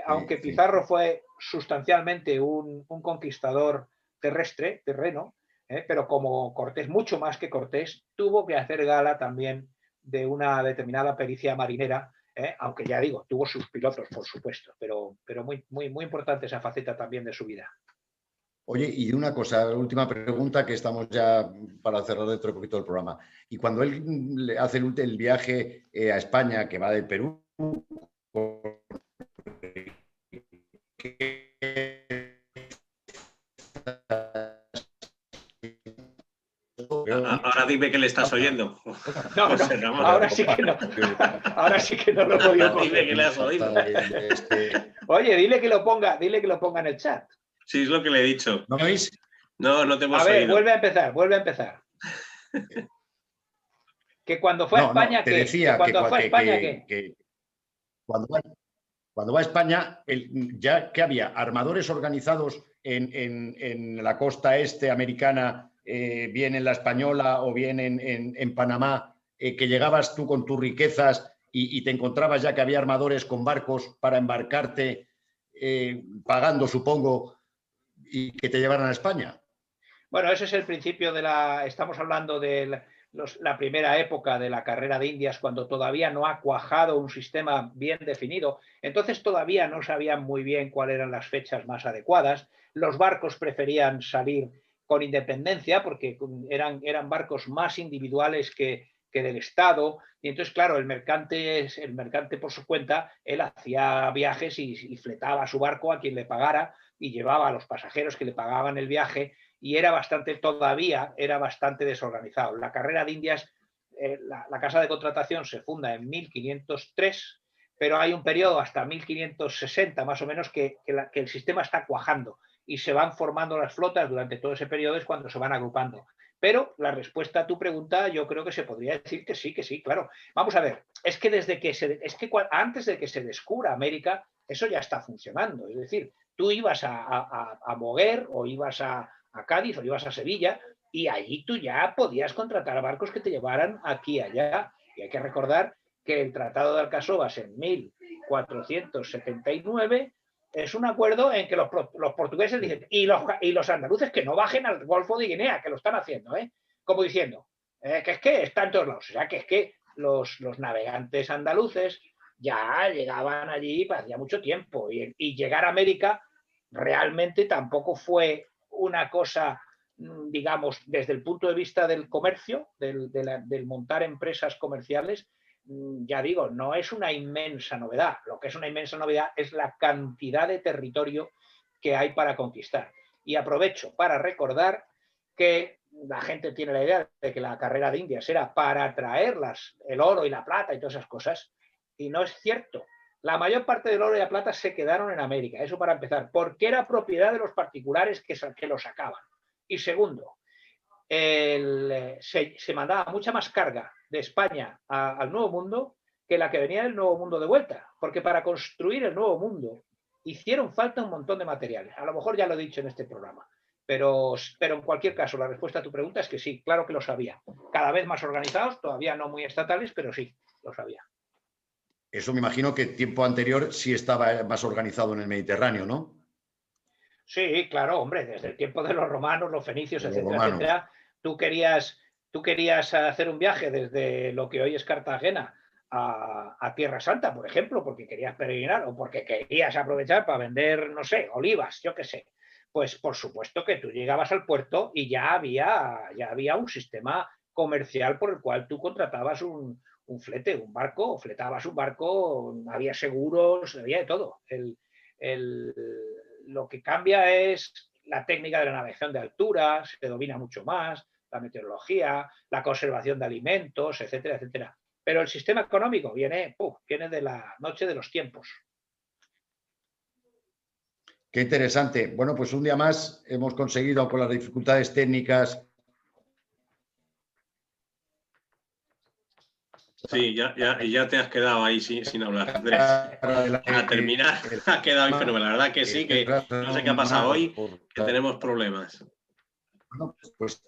aunque Pizarro fue sustancialmente un conquistador terreno, pero como Cortés, mucho más que Cortés, tuvo que hacer gala también de una determinada pericia marinera, aunque ya digo, tuvo sus pilotos, por supuesto, pero muy importante esa faceta también de su vida. Oye, y una cosa, la última pregunta, que estamos ya para cerrar dentro de poquito el programa. Y cuando él hace el viaje a España, que va del Perú, Ahora dime que le estás oyendo. No, ahora sí que no. Ahora sí que no lo he podido coger. Dime que le has oído. Oye, dile que lo ponga en el chat. Sí, es lo que le he dicho. ¿No me oís? No te hemos oído. A ver, vuelve a empezar. Que cuando fue a España, te decía que cuando va a España, ya que había armadores organizados en la costa este americana, bien en la Española o bien en Panamá, que llegabas tú con tus riquezas y te encontrabas ya que había armadores con barcos para embarcarte, pagando, supongo, y que te llevaran a España. Bueno, ese es el principio estamos hablando de la primera época de la carrera de Indias, cuando todavía no ha cuajado un sistema bien definido. Entonces todavía no sabían muy bien cuáles eran las fechas más adecuadas. Los barcos preferían salir con independencia porque eran barcos más individuales que del Estado. Y entonces, claro, el mercante por su cuenta, él hacía viajes y fletaba su barco a quien le pagara y llevaba a los pasajeros que le pagaban el viaje, y todavía era bastante desorganizado. La carrera de Indias, la casa de contratación se funda en 1503, pero hay un periodo hasta 1560 más o menos que el sistema está cuajando y se van formando las flotas durante todo ese periodo, es cuando se van agrupando. Pero la respuesta a tu pregunta, yo creo que se podría decir que sí, claro. Vamos a ver, es que antes de que se descubra América, eso ya está funcionando. Es decir, tú ibas a Moguer o ibas a Cádiz o ibas a Sevilla y allí tú ya podías contratar barcos que te llevaran aquí y allá. Y hay que recordar que el Tratado de Alcasovas en 1479 es un acuerdo en que los portugueses dicen y los andaluces que no bajen al Golfo de Guinea, que lo están haciendo, como diciendo que es que está en todos lados. O sea, que es que los navegantes andaluces ya llegaban allí hacía mucho tiempo y llegar a América realmente tampoco fue una cosa, digamos, desde el punto de vista del comercio, del montar empresas comerciales, ya digo, no es una inmensa novedad. Lo que es una inmensa novedad es la cantidad de territorio que hay para conquistar. Y aprovecho para recordar que la gente tiene la idea de que la carrera de Indias era para traer el oro y la plata y todas esas cosas, y no es cierto. La mayor parte del oro y la plata se quedaron en América, eso para empezar, porque era propiedad de los particulares que lo sacaban. Y segundo, se mandaba mucha más carga de España al Nuevo Mundo que la que venía del Nuevo Mundo de vuelta, porque para construir el Nuevo Mundo hicieron falta un montón de materiales. A lo mejor ya lo he dicho en este programa, pero en cualquier caso la respuesta a tu pregunta es que sí, claro que lo sabía. Cada vez más organizados, todavía no muy estatales, pero sí, lo sabía. Eso me imagino que tiempo anterior sí estaba más organizado en el Mediterráneo, ¿no? Sí, claro, hombre, desde el tiempo de los romanos, los fenicios, Los etcétera, romanos. etcétera, tú querías hacer un viaje desde lo que hoy es Cartagena a Tierra Santa, por ejemplo, porque querías peregrinar o porque querías aprovechar para vender, no sé, olivas, yo qué sé. Pues por supuesto que tú llegabas al puerto y ya había un sistema comercial por el cual tú contratabas un flete, un barco, o fletabas un barco, había seguros, había de todo. El, lo que cambia es la técnica de la navegación de altura, se domina mucho más, la meteorología, la conservación de alimentos, etcétera, etcétera. Pero el sistema económico viene de la noche de los tiempos. Qué interesante. Bueno, pues un día más hemos conseguido con las dificultades técnicas. Sí, ya te has quedado ahí sin hablar, Andrés. A terminar, ha quedado fenomenal. La verdad que sí, que no sé qué ha pasado hoy, que tenemos problemas. Bueno, pues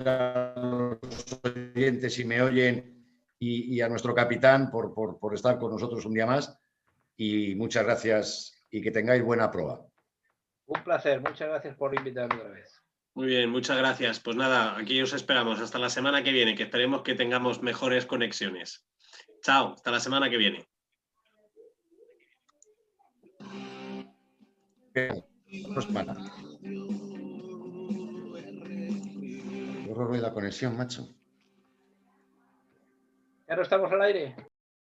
a los oyentes si me oyen y a nuestro capitán por estar con nosotros un día más. Y muchas gracias y que tengáis buena prueba. Un placer, muchas gracias por invitarme otra vez. Muy bien, muchas gracias. Pues nada, aquí os esperamos hasta la semana que viene, que esperemos que tengamos mejores conexiones. Chao, hasta la semana que viene. Qué horror la conexión, macho. ¿Ya no estamos al aire?